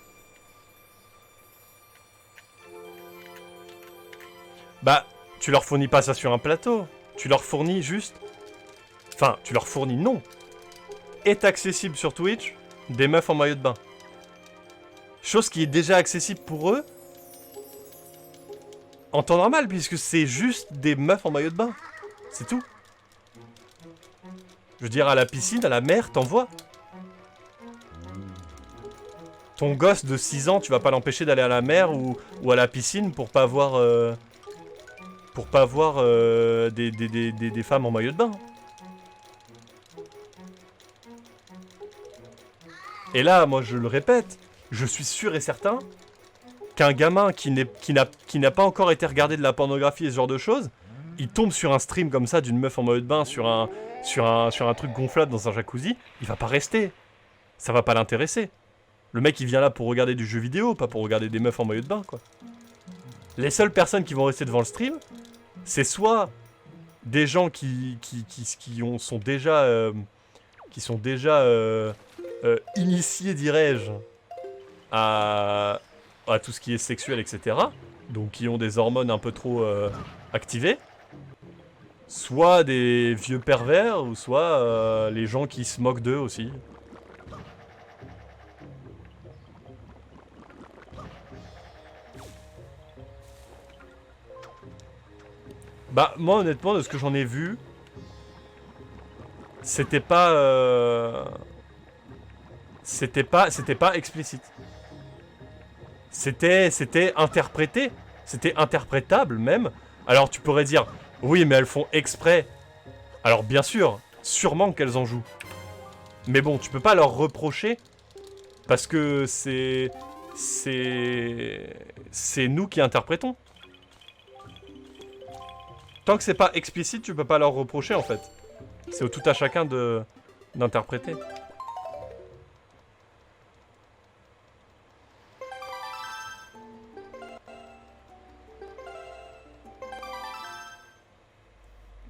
Bah, tu leur fournis pas ça sur un plateau. Tu leur fournis juste... Enfin, tu leur fournis, non. Est accessible sur Twitch des meufs en maillot de bain. Chose qui est déjà accessible pour eux en temps normal, puisque c'est juste des meufs en maillot de bain. C'est tout. Je veux dire, à la piscine, à la mer, t'en vois. Ton gosse de 6 ans, tu vas pas l'empêcher d'aller à la mer ou à la piscine pour pas voir... des femmes en maillot de bain. Et là, moi je le répète, je suis sûr et certain qu'un gamin qui n'a pas encore été regardé de la pornographie et ce genre de choses, il tombe sur un stream comme ça d'une meuf en maillot de bain sur un truc gonflable dans un jacuzzi, il va pas rester. Ça va pas l'intéresser. Le mec il vient là pour regarder du jeu vidéo, pas pour regarder des meufs en maillot de bain, quoi. Les seules personnes qui vont rester devant le stream, c'est soit des gens qui sont déjà initiés, dirais-je, à tout ce qui est sexuel, etc. Donc qui ont des hormones un peu trop activées. Soit des vieux pervers, ou soit les gens qui se moquent d'eux aussi. Bah, moi, honnêtement, de ce que j'en ai vu, c'était pas... C'était pas explicite. C'était interprété. C'était interprétable, même. Alors, tu pourrais dire, oui, mais elles font exprès. Alors, bien sûr, sûrement qu'elles en jouent. Mais bon, tu peux pas leur reprocher, parce que c'est nous qui interprétons. Tant que c'est pas explicite, tu peux pas leur reprocher, en fait. C'est au tout à chacun d'interpréter.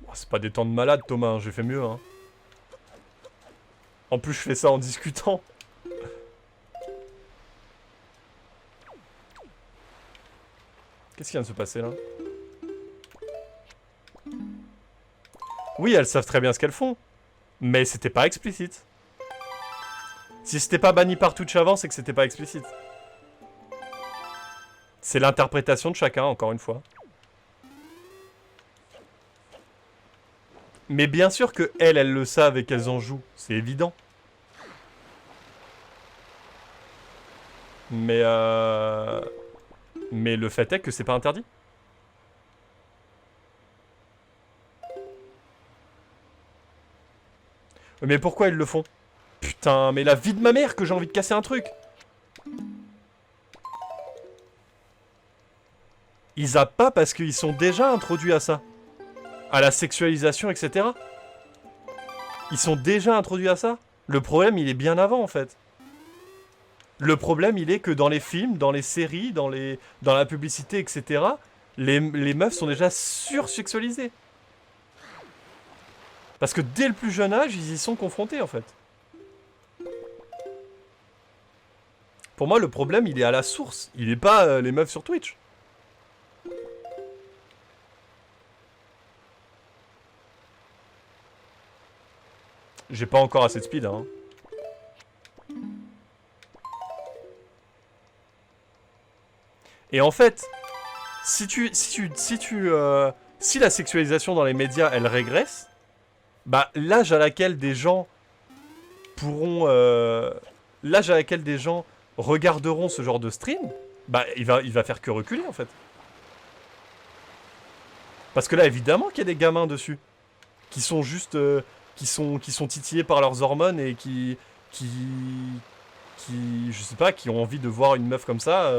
Oh, c'est pas des temps de malade, Thomas, hein, j'ai fait mieux, hein. En plus, je fais ça en discutant. Qu'est-ce qui vient de se passer, là? Oui, elles savent très bien ce qu'elles font. Mais c'était pas explicite. Si c'était pas banni par Twitch avant, c'est que c'était pas explicite. C'est l'interprétation de chacun, encore une fois. Mais bien sûr que elles le savent et qu'elles en jouent. C'est évident. Mais le fait est que c'est pas interdit. Mais pourquoi ils le font? Putain, mais la vie de ma mère que j'ai envie de casser un truc. Ils zappent pas parce qu'ils sont déjà introduits à ça. À la sexualisation, etc. Ils sont déjà introduits à ça. Le problème, il est bien avant, en fait. Le problème, il est que dans les films, dans les séries, dans la publicité, etc., les meufs sont déjà sursexualisées. Parce que dès le plus jeune âge, ils y sont confrontés, en fait. Pour moi, le problème, il est à la source. Il n'est pas les meufs sur Twitch. J'ai pas encore assez de speed, hein. Et en fait, si la sexualisation dans les médias, elle régresse, bah l'âge à laquelle des gens pourront, l'âge à laquelle des gens regarderont ce genre de stream, bah il va faire que reculer en fait. Parce que là, évidemment qu'il y a des gamins dessus qui sont juste, qui sont titillés par leurs hormones et qui, je sais pas, qui ont envie de voir une meuf comme ça.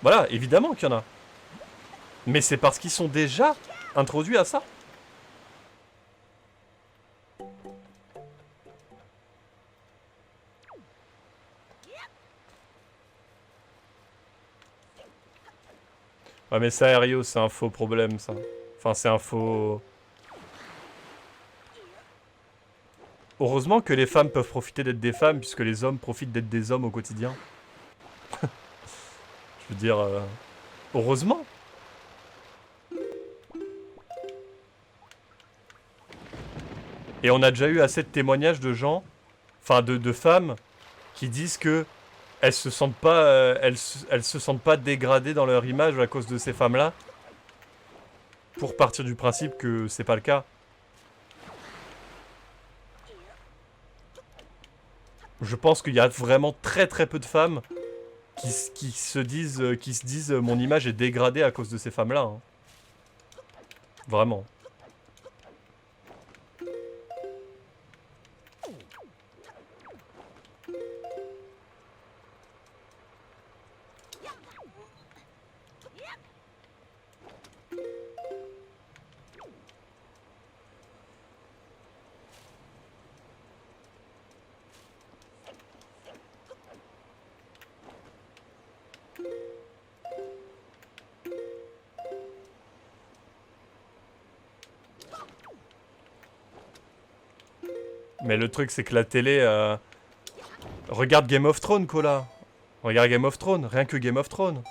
Voilà, évidemment qu'il y en a. Mais c'est parce qu'ils sont déjà introduits à ça. Ouais, mais ça, Ario, c'est un faux problème, ça. Enfin, c'est un faux... Heureusement que les femmes peuvent profiter d'être des femmes, puisque les hommes profitent d'être des hommes au quotidien. Je veux dire... heureusement. Et on a déjà eu assez de témoignages de gens, enfin de femmes, qui disent que elles se sentent pas, elles se sentent pas dégradées dans leur image à cause de ces femmes-là. Pour partir du principe que c'est pas le cas. Je pense qu'il y a vraiment très très peu de femmes qui se disent mon image est dégradée à cause de ces femmes-là. Hein. Vraiment. Mais le truc, c'est que la télé... Regarde Game of Thrones, Cola. Regarde Game of Thrones, rien que Game of Thrones.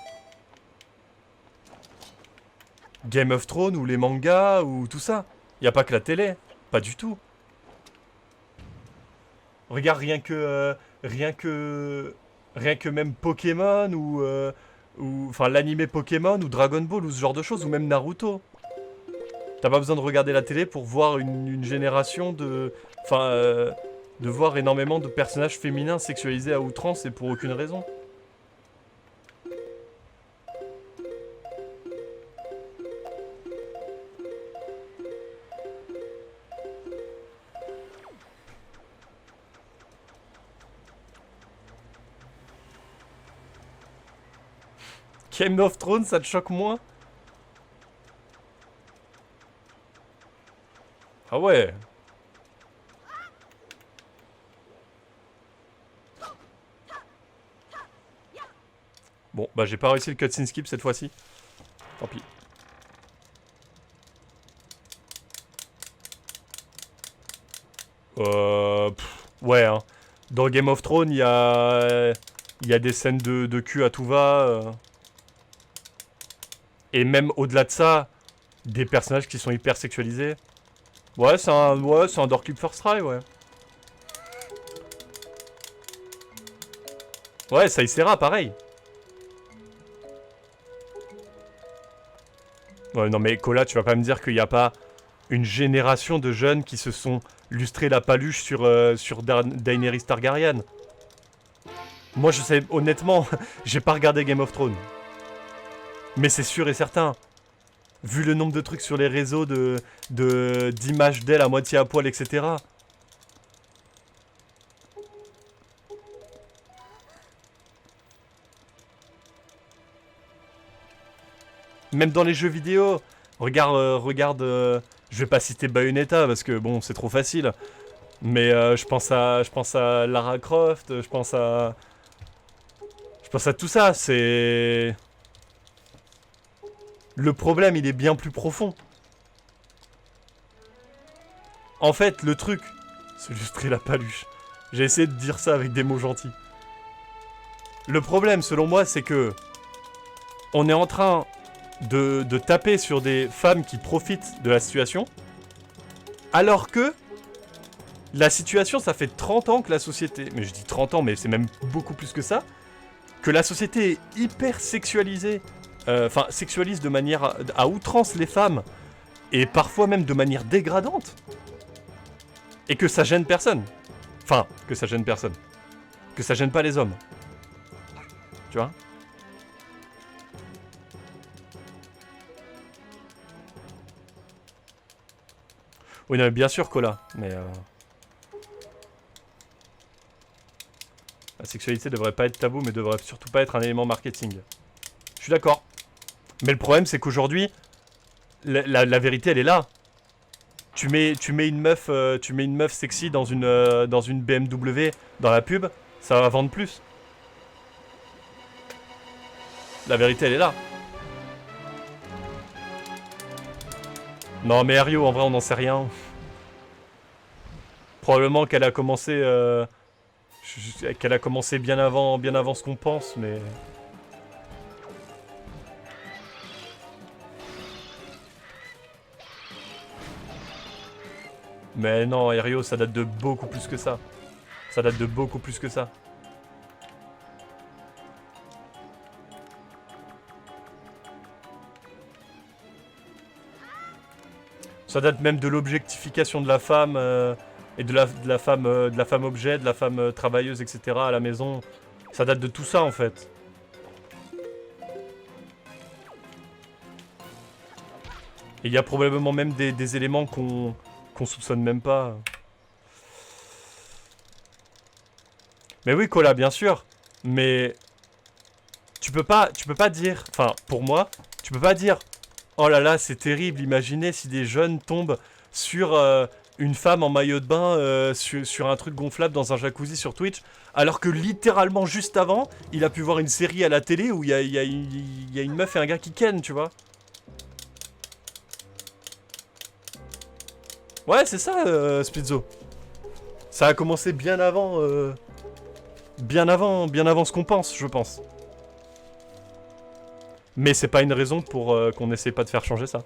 Game of Thrones ou les mangas ou tout ça. Y a pas que la télé. Pas du tout. Regarde rien que... Rien que même Pokémon ou enfin l'animé Pokémon ou Dragon Ball ou ce genre de choses. Ou même Naruto. T'as pas besoin de regarder la télé pour voir une génération de... Enfin, de voir énormément de personnages féminins sexualisés à outrance et pour aucune raison. Game of Thrones, ça te choque moins? Ah ouais. Bon, bah j'ai pas réussi le cutscene skip cette fois-ci. Tant pis. Ouais, hein. Dans Game of Thrones, il y a des scènes de cul à tout va. Et même au-delà de ça, des personnages qui sont hyper sexualisés. Ouais, c'est un Door Clip First Try, ouais. Ouais, ça y sera, pareil. Ouais, non mais Cola, tu vas pas me dire qu'il n'y a pas une génération de jeunes qui se sont lustrés la paluche sur Daenerys Targaryen. Moi, je sais, honnêtement, j'ai pas regardé Game of Thrones. Mais c'est sûr et certain. Vu le nombre de trucs sur les réseaux d'images d'elle à moitié à poil, etc. Même dans les jeux vidéo. Regarde Je vais pas citer Bayonetta parce que bon, c'est trop facile. Mais je pense à Lara Croft, je pense à tout ça. C'est le problème, il est bien plus profond. En fait, le truc, se lustrer la paluche. J'ai essayé de dire ça avec des mots gentils. Le problème, selon moi, c'est que on est en train de taper sur des femmes qui profitent de la situation, alors que la situation, ça fait 30 ans que la société... Mais je dis 30 ans, mais c'est même beaucoup plus que ça. Que la société est hyper sexualisée. Enfin, sexualise de manière à outrance les femmes. Et parfois même de manière dégradante. Et que ça gêne personne. Enfin, que ça gêne personne. Que ça gêne pas les hommes. Tu vois ? Oui, non, mais bien sûr, Cola. Mais... la sexualité devrait pas être tabou, mais devrait surtout pas être un élément marketing. Je suis d'accord. Mais le problème, c'est qu'aujourd'hui, la vérité, elle est là. Tu mets une meuf sexy dans une BMW, dans la pub, ça va vendre plus. La vérité, elle est là. Non, mais Ario, en vrai, on n'en sait rien. Probablement qu'elle a commencé... qu'elle a commencé bien avant ce qu'on pense, mais... Mais non, Ario, ça date de beaucoup plus que ça. Ça date de beaucoup plus que ça. Ça date même de l'objectification de la femme et de la femme objet, de la femme travailleuse, etc. à la maison. Ça date de tout ça en fait. Et il y a probablement même des éléments qu'on soupçonne même pas. Mais oui, Cola, bien sûr. Mais tu peux pas dire, enfin pour moi, tu peux pas dire oh là là, c'est terrible, imaginez si des jeunes tombent sur une femme en maillot de bain sur un truc gonflable dans un jacuzzi sur Twitch, alors que littéralement juste avant, il a pu voir une série à la télé où il y a une meuf et un gars qui ken, tu vois. Ouais, c'est ça, Splitzo. Ça a commencé bien avant ce qu'on pense, je pense. Mais c'est pas une raison pour qu'on essaie pas de faire changer ça.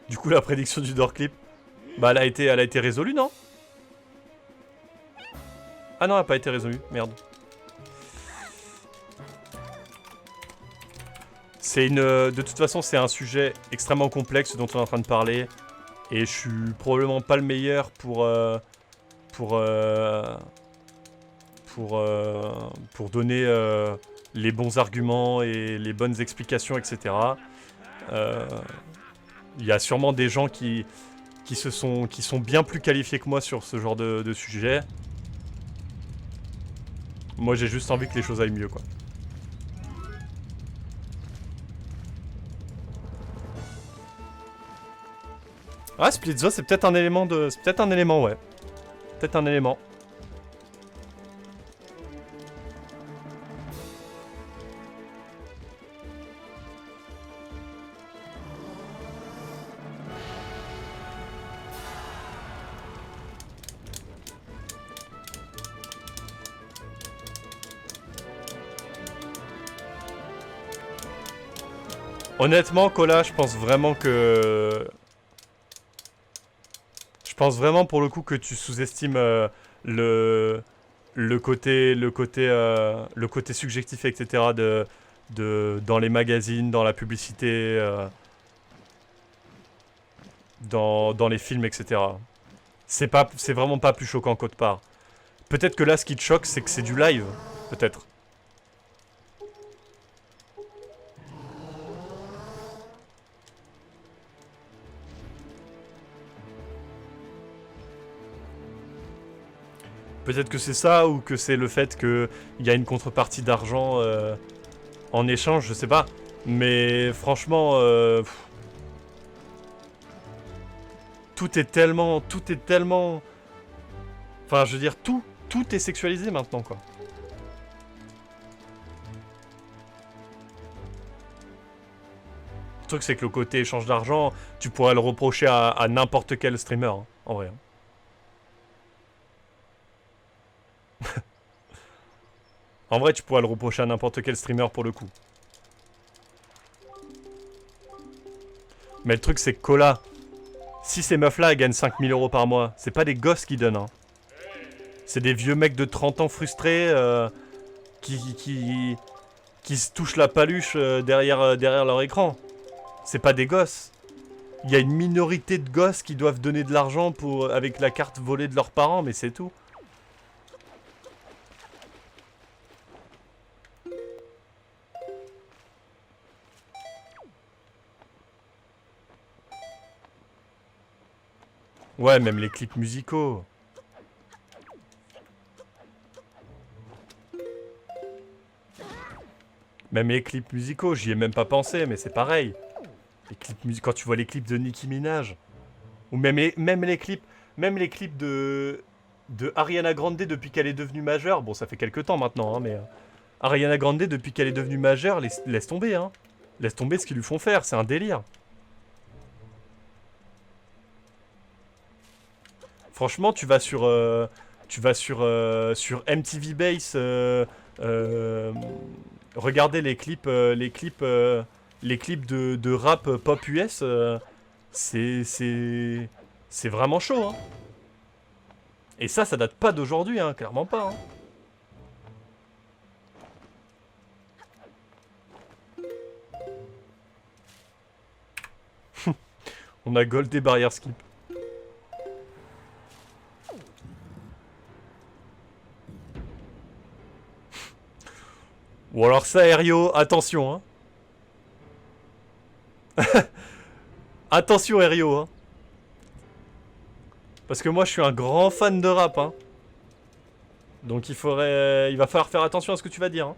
Du coup, la prédiction du door clip, bah elle a été résolue, non? Ah non, elle a pas été résolue, merde. C'est une... de toute façon, c'est un sujet extrêmement complexe dont on est en train de parler. Et je suis probablement pas le meilleur pour donner les bons arguments et les bonnes explications, etc. Il y a sûrement des gens qui sont bien plus qualifiés que moi sur ce genre de sujet. Moi, j'ai juste envie que les choses aillent mieux, quoi. Ah, Splitzo, c'est peut-être un élément de... C'est peut-être un élément, ouais. Peut-être un élément. Honnêtement, Cola, je pense vraiment que... Je pense vraiment pour le coup que tu sous-estimes le côté subjectif, etc. dans les magazines, dans la publicité, dans les films, etc. C'est vraiment pas plus choquant qu'autre part. Peut-être que là, ce qui te choque, c'est que c'est du live. Peut-être. Peut-être que c'est ça, ou que c'est le fait qu'il y a une contrepartie d'argent en échange, je sais pas. Mais franchement, tout est tellement... Enfin, je veux dire, tout est sexualisé maintenant, quoi. Le truc, c'est que le côté échange d'argent, tu pourrais le reprocher à n'importe quel streamer, hein, en vrai. En vrai, tu pourrais le reprocher à n'importe quel streamer pour le coup. Mais le truc, c'est que Cola, si ces meufs-là gagnent 5000 € par mois, c'est pas des gosses qui donnent, hein. C'est des vieux mecs de 30 ans frustrés qui se touchent la paluche derrière leur écran. C'est pas des gosses. Il y a une minorité de gosses qui doivent donner de l'argent avec la carte volée de leurs parents, mais c'est tout. Ouais, même les clips musicaux. Même les clips musicaux, j'y ai même pas pensé, mais c'est pareil. Quand tu vois les clips de Nicki Minaj, ou même les clips de Ariana Grande depuis qu'elle est devenue majeure. Bon, ça fait quelques temps maintenant, hein, mais Ariana Grande depuis qu'elle est devenue majeure, laisse tomber, hein. Laisse tomber ce qu'ils lui font faire, c'est un délire. Franchement, sur MTV Base, regarder les clips de rap pop US, c'est vraiment chaud, hein. Et ça date pas d'aujourd'hui, hein, clairement pas, hein. On a gold des barrières skip. Ou alors ça, Erio, attention, hein. Attention, Erio, hein. Parce que moi, je suis un grand fan de rap, hein. Donc il va falloir faire attention à ce que tu vas dire, hein.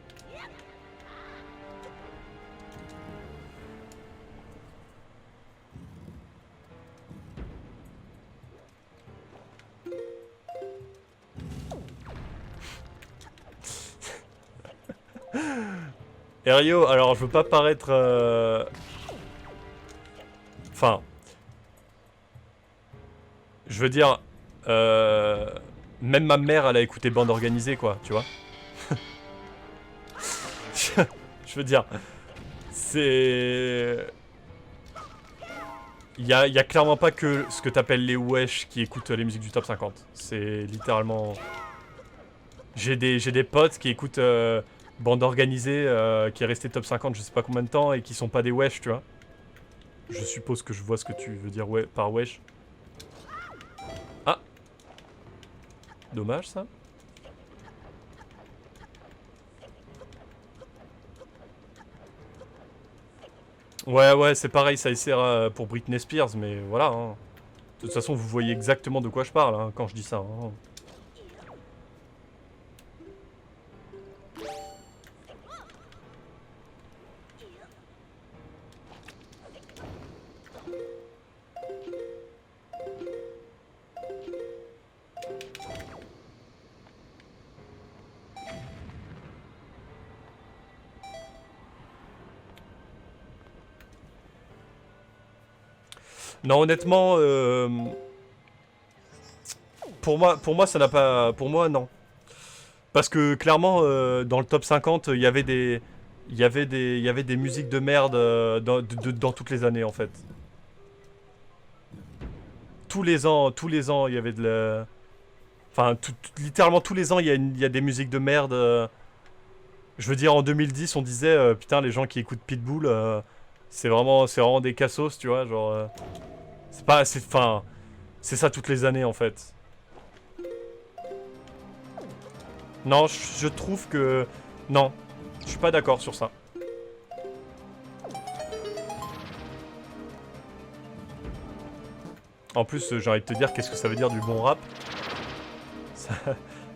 Erio, alors je veux pas paraître... Enfin... Je veux dire... Même ma mère, elle a écouté Bande Organisée, quoi, tu vois. Je veux dire... C'est... Il y a clairement pas que ce que t'appelles les wesh qui écoutent les musiques du top 50. C'est littéralement... J'ai des potes qui écoutent Bande Organisée, qui est resté top 50 je sais pas combien de temps, et qui sont pas des wesh, tu vois. Je suppose que je vois ce que tu veux dire par wesh. Ah. Dommage, ça. Ouais, c'est pareil, ça sert pour Britney Spears, mais voilà, hein. De toute façon, vous voyez exactement de quoi je parle, hein, quand je dis ça, hein. Non, honnêtement, pour moi, ça n'a pas... Pour moi, non. Parce que, clairement, dans le top 50, il y avait des musiques de merde dans toutes les années, en fait. Tous les ans, il y avait de la... Enfin, littéralement tous les ans, il y a des musiques de merde. Je veux dire, en 2010, on disait, putain, les gens qui écoutent Pitbull, c'est vraiment des cassos, tu vois, genre... c'est pas... Enfin, c'est ça toutes les années, en fait. Non, je trouve que... Non, je suis pas d'accord sur ça. En plus, j'ai envie de te dire, qu'est-ce que ça veut dire du bon rap? ça,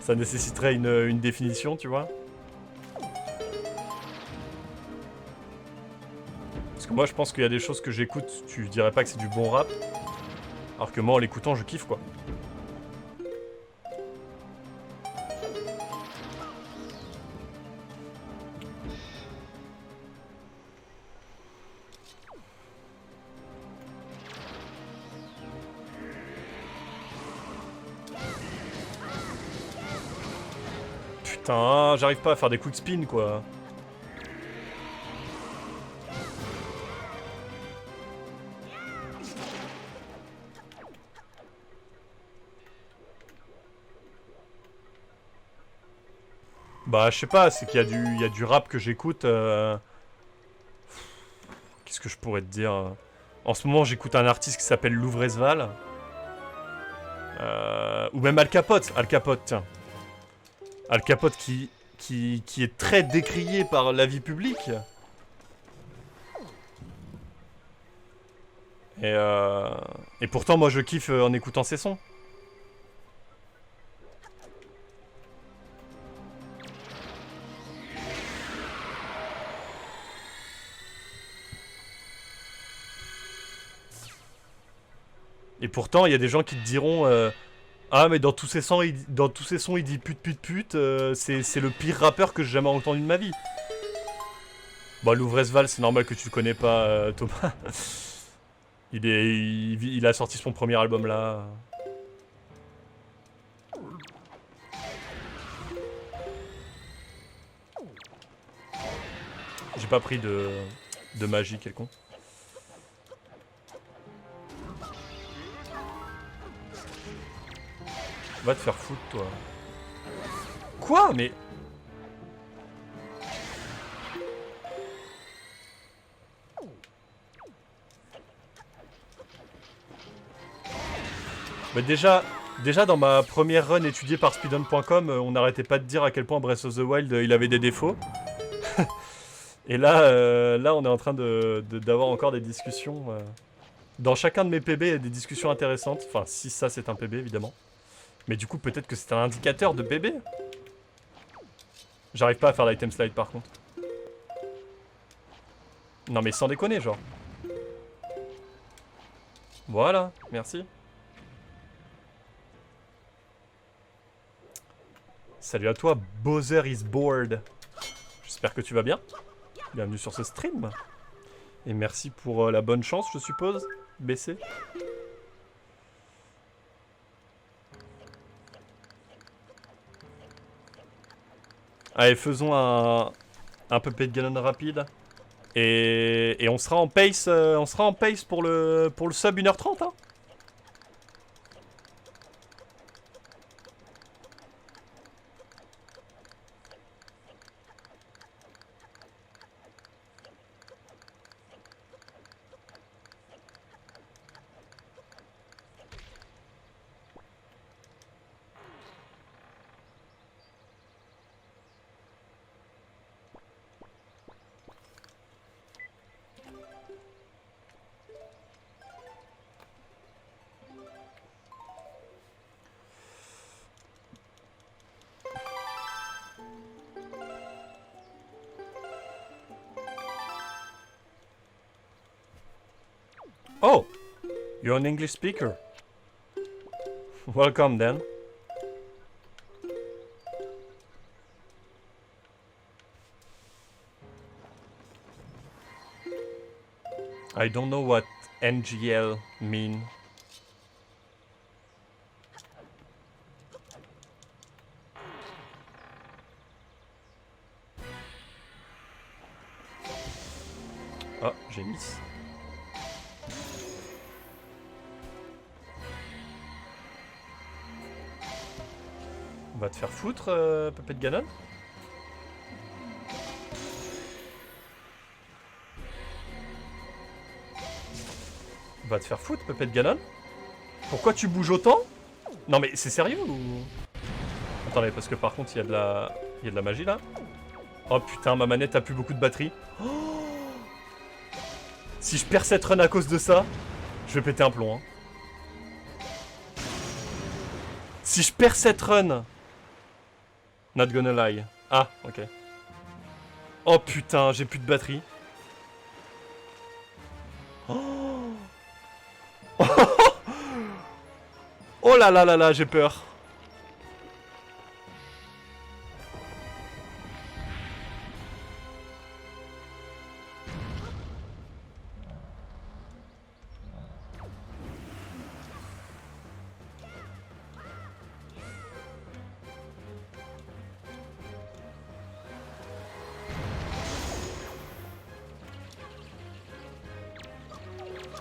ça nécessiterait une définition, tu vois. Parce que moi, je pense qu'il y a des choses que j'écoute, tu dirais pas que c'est du bon rap. Alors que moi, en l'écoutant, je kiffe, quoi. Putain, j'arrive pas à faire des quick spin, quoi. Bah, je sais pas, c'est qu'il y a du rap que j'écoute. Qu'est-ce que je pourrais te dire? En ce moment, j'écoute un artiste qui s'appelle Louvrezval. Ou même Al Capote. Al Capote, tiens. Al Capote qui est très décrié par la vie publique. Et, et pourtant, moi, je kiffe en écoutant ses sons. Et pourtant, il y a des gens qui te diront ah, mais dans tous ses sons, il dit pute, pute, pute. C'est le pire rappeur que j'ai jamais entendu de ma vie. Bah, Louvrezval, c'est normal que tu le connais pas, Thomas. Il a sorti son premier album là. J'ai pas pris de magie quelconque. Va te faire foutre, toi. Quoi? Mais... Bah déjà dans ma première run étudiée par speedrun.com, on n'arrêtait pas de dire à quel point Breath of the Wild il avait des défauts. Et là, on est en train d'avoir encore des discussions. Dans chacun de mes PB, il y a des discussions intéressantes. Enfin, si ça c'est un PB évidemment. Mais du coup, peut-être que c'est un indicateur de PB. J'arrive pas à faire l'item slide par contre. Non mais sans déconner, genre. Voilà, merci. Salut à toi, Bowser is bored. J'espère que tu vas bien. Bienvenue sur ce stream. Et merci pour la bonne chance, je suppose, BC. Allez, faisons un puppet de Ganon rapide. Et on sera en pace, pour le sub 1h30, hein. Oh, you're an English speaker. Welcome then. I don't know what NGL mean. Oh, j'ai mis. On va te faire foutre, Puppet Ganon. Va te faire foutre, Pépette Ganon. Pourquoi tu bouges autant? Non mais c'est sérieux ou... Attendez, parce que par contre, il y a de la magie là. Oh putain, ma manette a plus beaucoup de batterie. Oh, si je perds cette run à cause de ça, je vais péter un plomb. Hein. Si je perds cette run... Not gonna lie. Ah, ok. Oh putain, j'ai plus de batterie. Oh, oh là là là là, j'ai peur.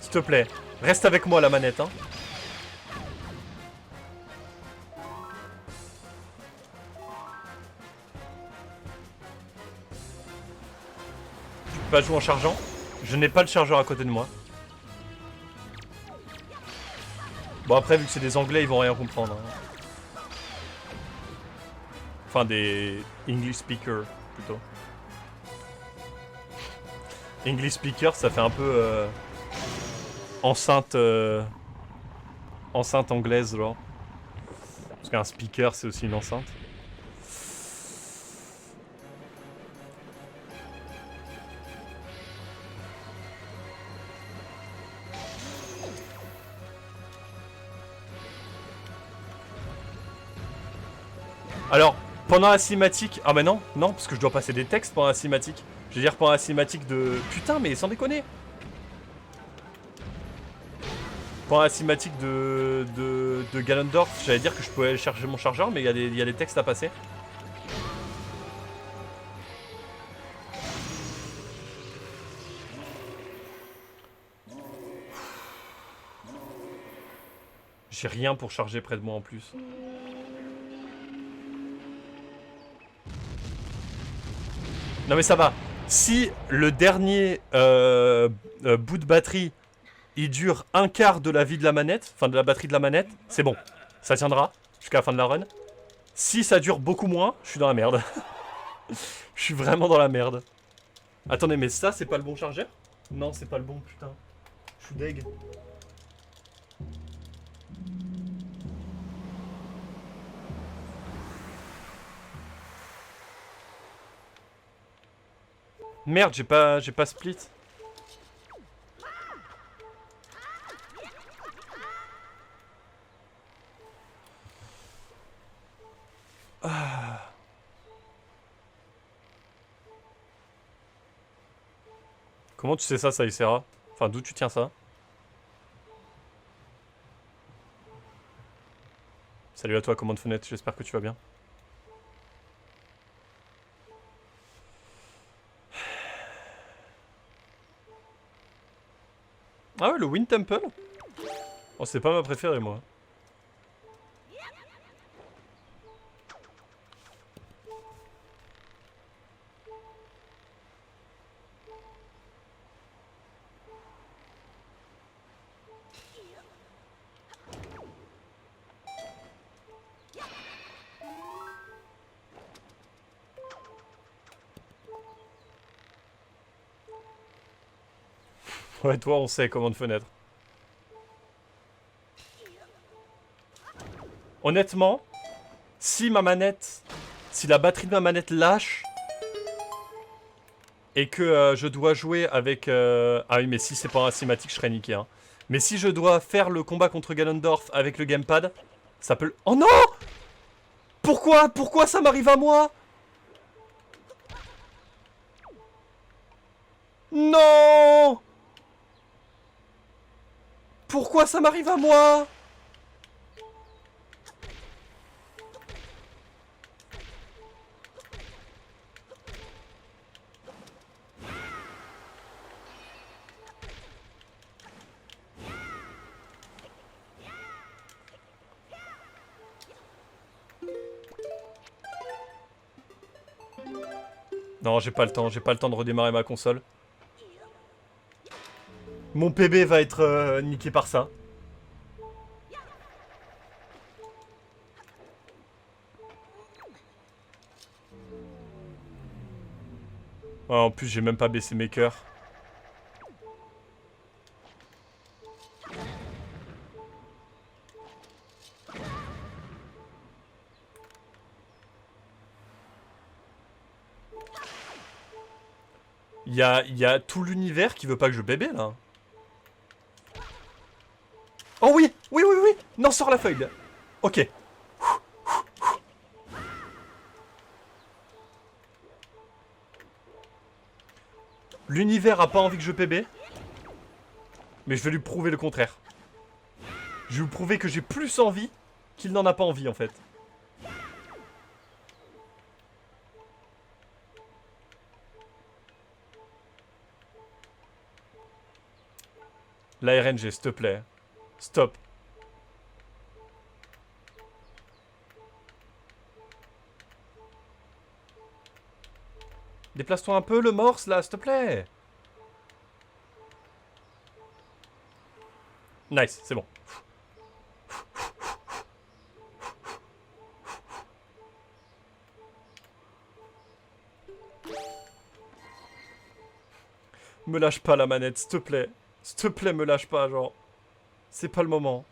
S'il te plaît, reste avec moi la manette, hein. Tu peux pas jouer en chargeant? Je n'ai pas le chargeur à côté de moi. Bon après, vu que c'est des anglais, ils vont rien comprendre. Hein. Enfin, des English speakers, plutôt. English speaker, ça fait un peu... enceinte... enceinte anglaise, genre. Parce qu'un speaker, c'est aussi une enceinte. Alors, pendant la cinématique... Ah bah non, non, parce que je dois passer des textes pendant la cinématique. Je veux dire, pendant la cinématique de... Putain, mais sans déconner. Pendant la cinématique de Ganondorf, j'allais dire que je pouvais aller chercher mon chargeur, mais il y a des textes à passer. J'ai rien pour charger près de moi en plus. Non mais ça va. Si le dernier bout de batterie, il dure un quart de la vie de la manette, enfin de la batterie de la manette, c'est bon. Ça tiendra jusqu'à la fin de la run. Si ça dure beaucoup moins, je suis dans la merde. Je suis vraiment dans la merde. Attendez, mais ça, c'est pas le bon chargeur? Non, c'est pas le bon, putain. Je suis deg. Merde, j'ai pas split. Ah. Comment tu sais ça, Saïsera? Enfin, d'où tu tiens ça? Salut à toi, commande fenêtre, j'espère que tu vas bien. Ah ouais, le Wind Temple? Oh, c'est pas ma préférée, moi. Ouais, toi, on sait, commande fenêtre. Honnêtement, si ma manette... Si la batterie de ma manette lâche... Et que je dois jouer avec... Ah oui, mais si c'est pas un cinématique, je serais niqué. Hein. Mais si je dois faire le combat contre Ganondorf avec le gamepad, ça peut... Oh non! Pourquoi? Pourquoi ça m'arrive à moi? Non! Pourquoi ça m'arrive à moi? Non, j'ai pas le temps de redémarrer ma console. Mon PB va être niqué par ça. Oh, en plus, j'ai même pas baissé mes cœurs. Il y a tout l'univers qui veut pas que je bébé, là. Oh oui, oui, oui, oui. Non, sors la feuille, là. Ok. L'univers a pas envie que je PB. Mais je vais lui prouver le contraire. Je vais lui prouver que j'ai plus envie qu'il n'en a pas envie, en fait. La RNG, s'il te plaît. Stop. Déplace-toi un peu, le morse, là, s'il te plaît. Nice, c'est bon. Me lâche pas la manette, s'il te plaît. S'il te plaît, me lâche pas, genre. C'est pas le moment.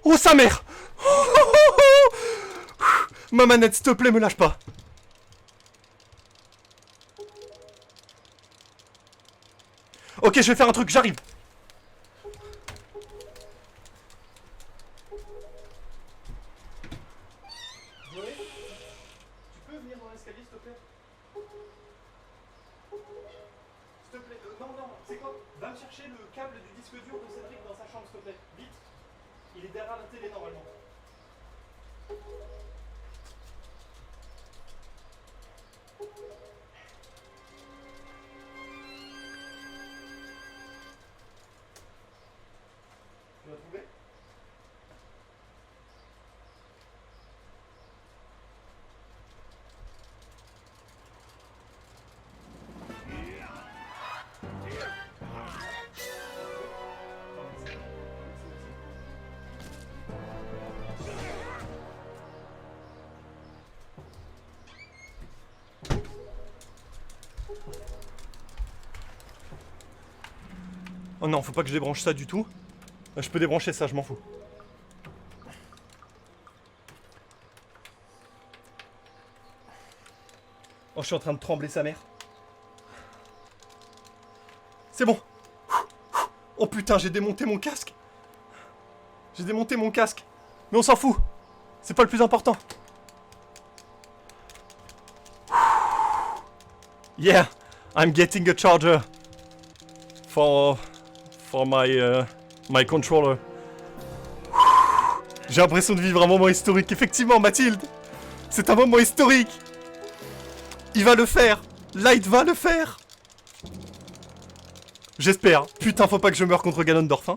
Oh, sa mère! Ma manette, s'il te plaît, me lâche pas. Ok, je vais faire un truc, j'arrive. Zoé, tu peux venir dans l'escalier, s'il te plaît? S'il te plaît, non, non, c'est quoi? Va me chercher le câble du disque dur de Cédric dans sa chambre, s'il te plaît. Vite. Il est derrière la télé, normalement. Tu l'as trouvé? Oh non, faut pas que je débranche ça du tout. Je peux débrancher ça, je m'en fous. Oh, je suis en train de trembler sa mère. C'est bon. Oh putain, j'ai démonté mon casque. J'ai démonté mon casque. Mais on s'en fout. C'est pas le plus important. Yeah, I'm getting a charger. For my controller. J'ai l'impression de vivre un moment historique. Effectivement, Mathilde. C'est un moment historique. Il va le faire. Light va le faire. J'espère. Putain, faut pas que je meure contre Ganondorf, hein.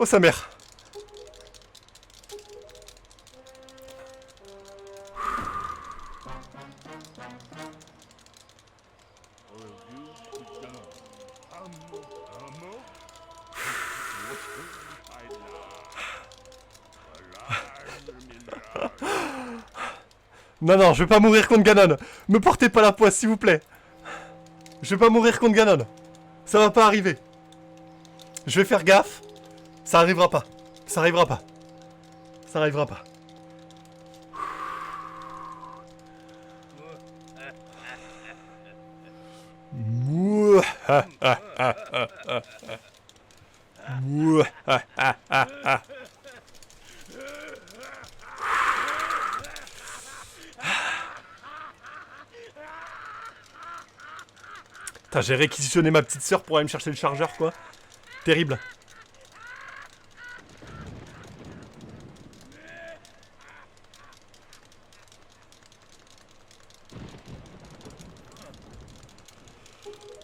Oh, sa mère. Non, non, je vais pas mourir contre Ganon. Me portez pas la poisse, s'il vous plaît. Je vais pas mourir contre Ganon. Ça va pas arriver. Je vais faire gaffe. Ça arrivera pas. Ça arrivera pas. Ça arrivera pas. Mouah, ah, ah, ah, ah, ah, ah. Mouah, ah, ah, ah, ah. Putain, j'ai réquisitionné ma petite sœur pour aller me chercher le chargeur, quoi. Terrible.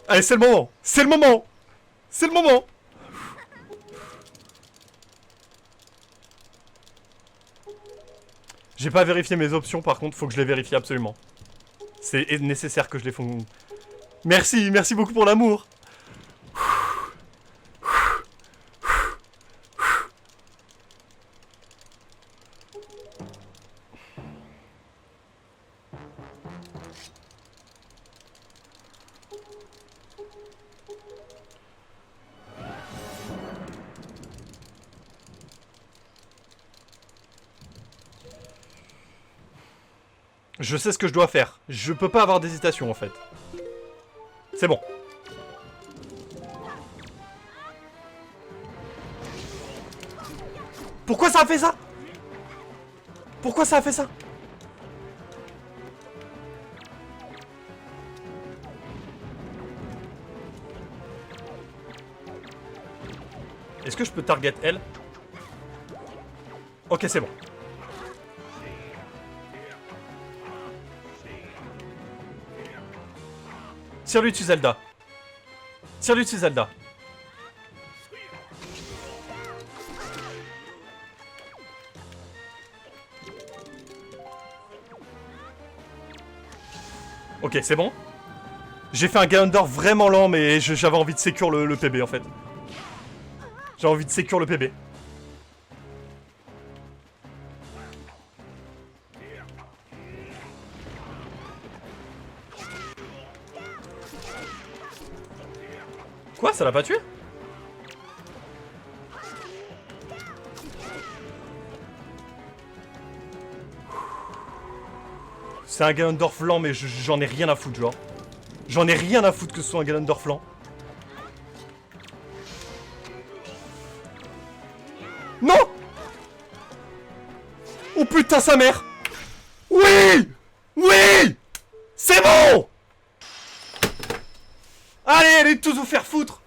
Allez, c'est le moment. C'est le moment. C'est le moment. J'ai pas vérifié mes options, par contre, faut que je les vérifie absolument. C'est nécessaire que je les fonde. Merci, merci beaucoup pour l'amour. Je sais ce que je dois faire. Je peux pas avoir d'hésitation en fait. C'est bon. Pourquoi ça a fait ça? Pourquoi ça a fait ça? Est-ce que je peux target elle? Ok, c'est bon. Tire-lui dessus, Zelda. Tire-lui dessus, Zelda. Ok, c'est bon. J'ai fait un Ganondorf vraiment lent, mais j'avais envie de sécure le PB en fait. J'ai envie de sécure le PB. Quoi? Ça l'a pas tué? C'est un Ganondorf lent, mais j'en ai rien à foutre, genre. J'en ai rien à foutre que ce soit un Ganondorf lent. Non! Oh putain, sa mère! Oui! Oui! C'est bon! Allez, allez tous vous faire foutre!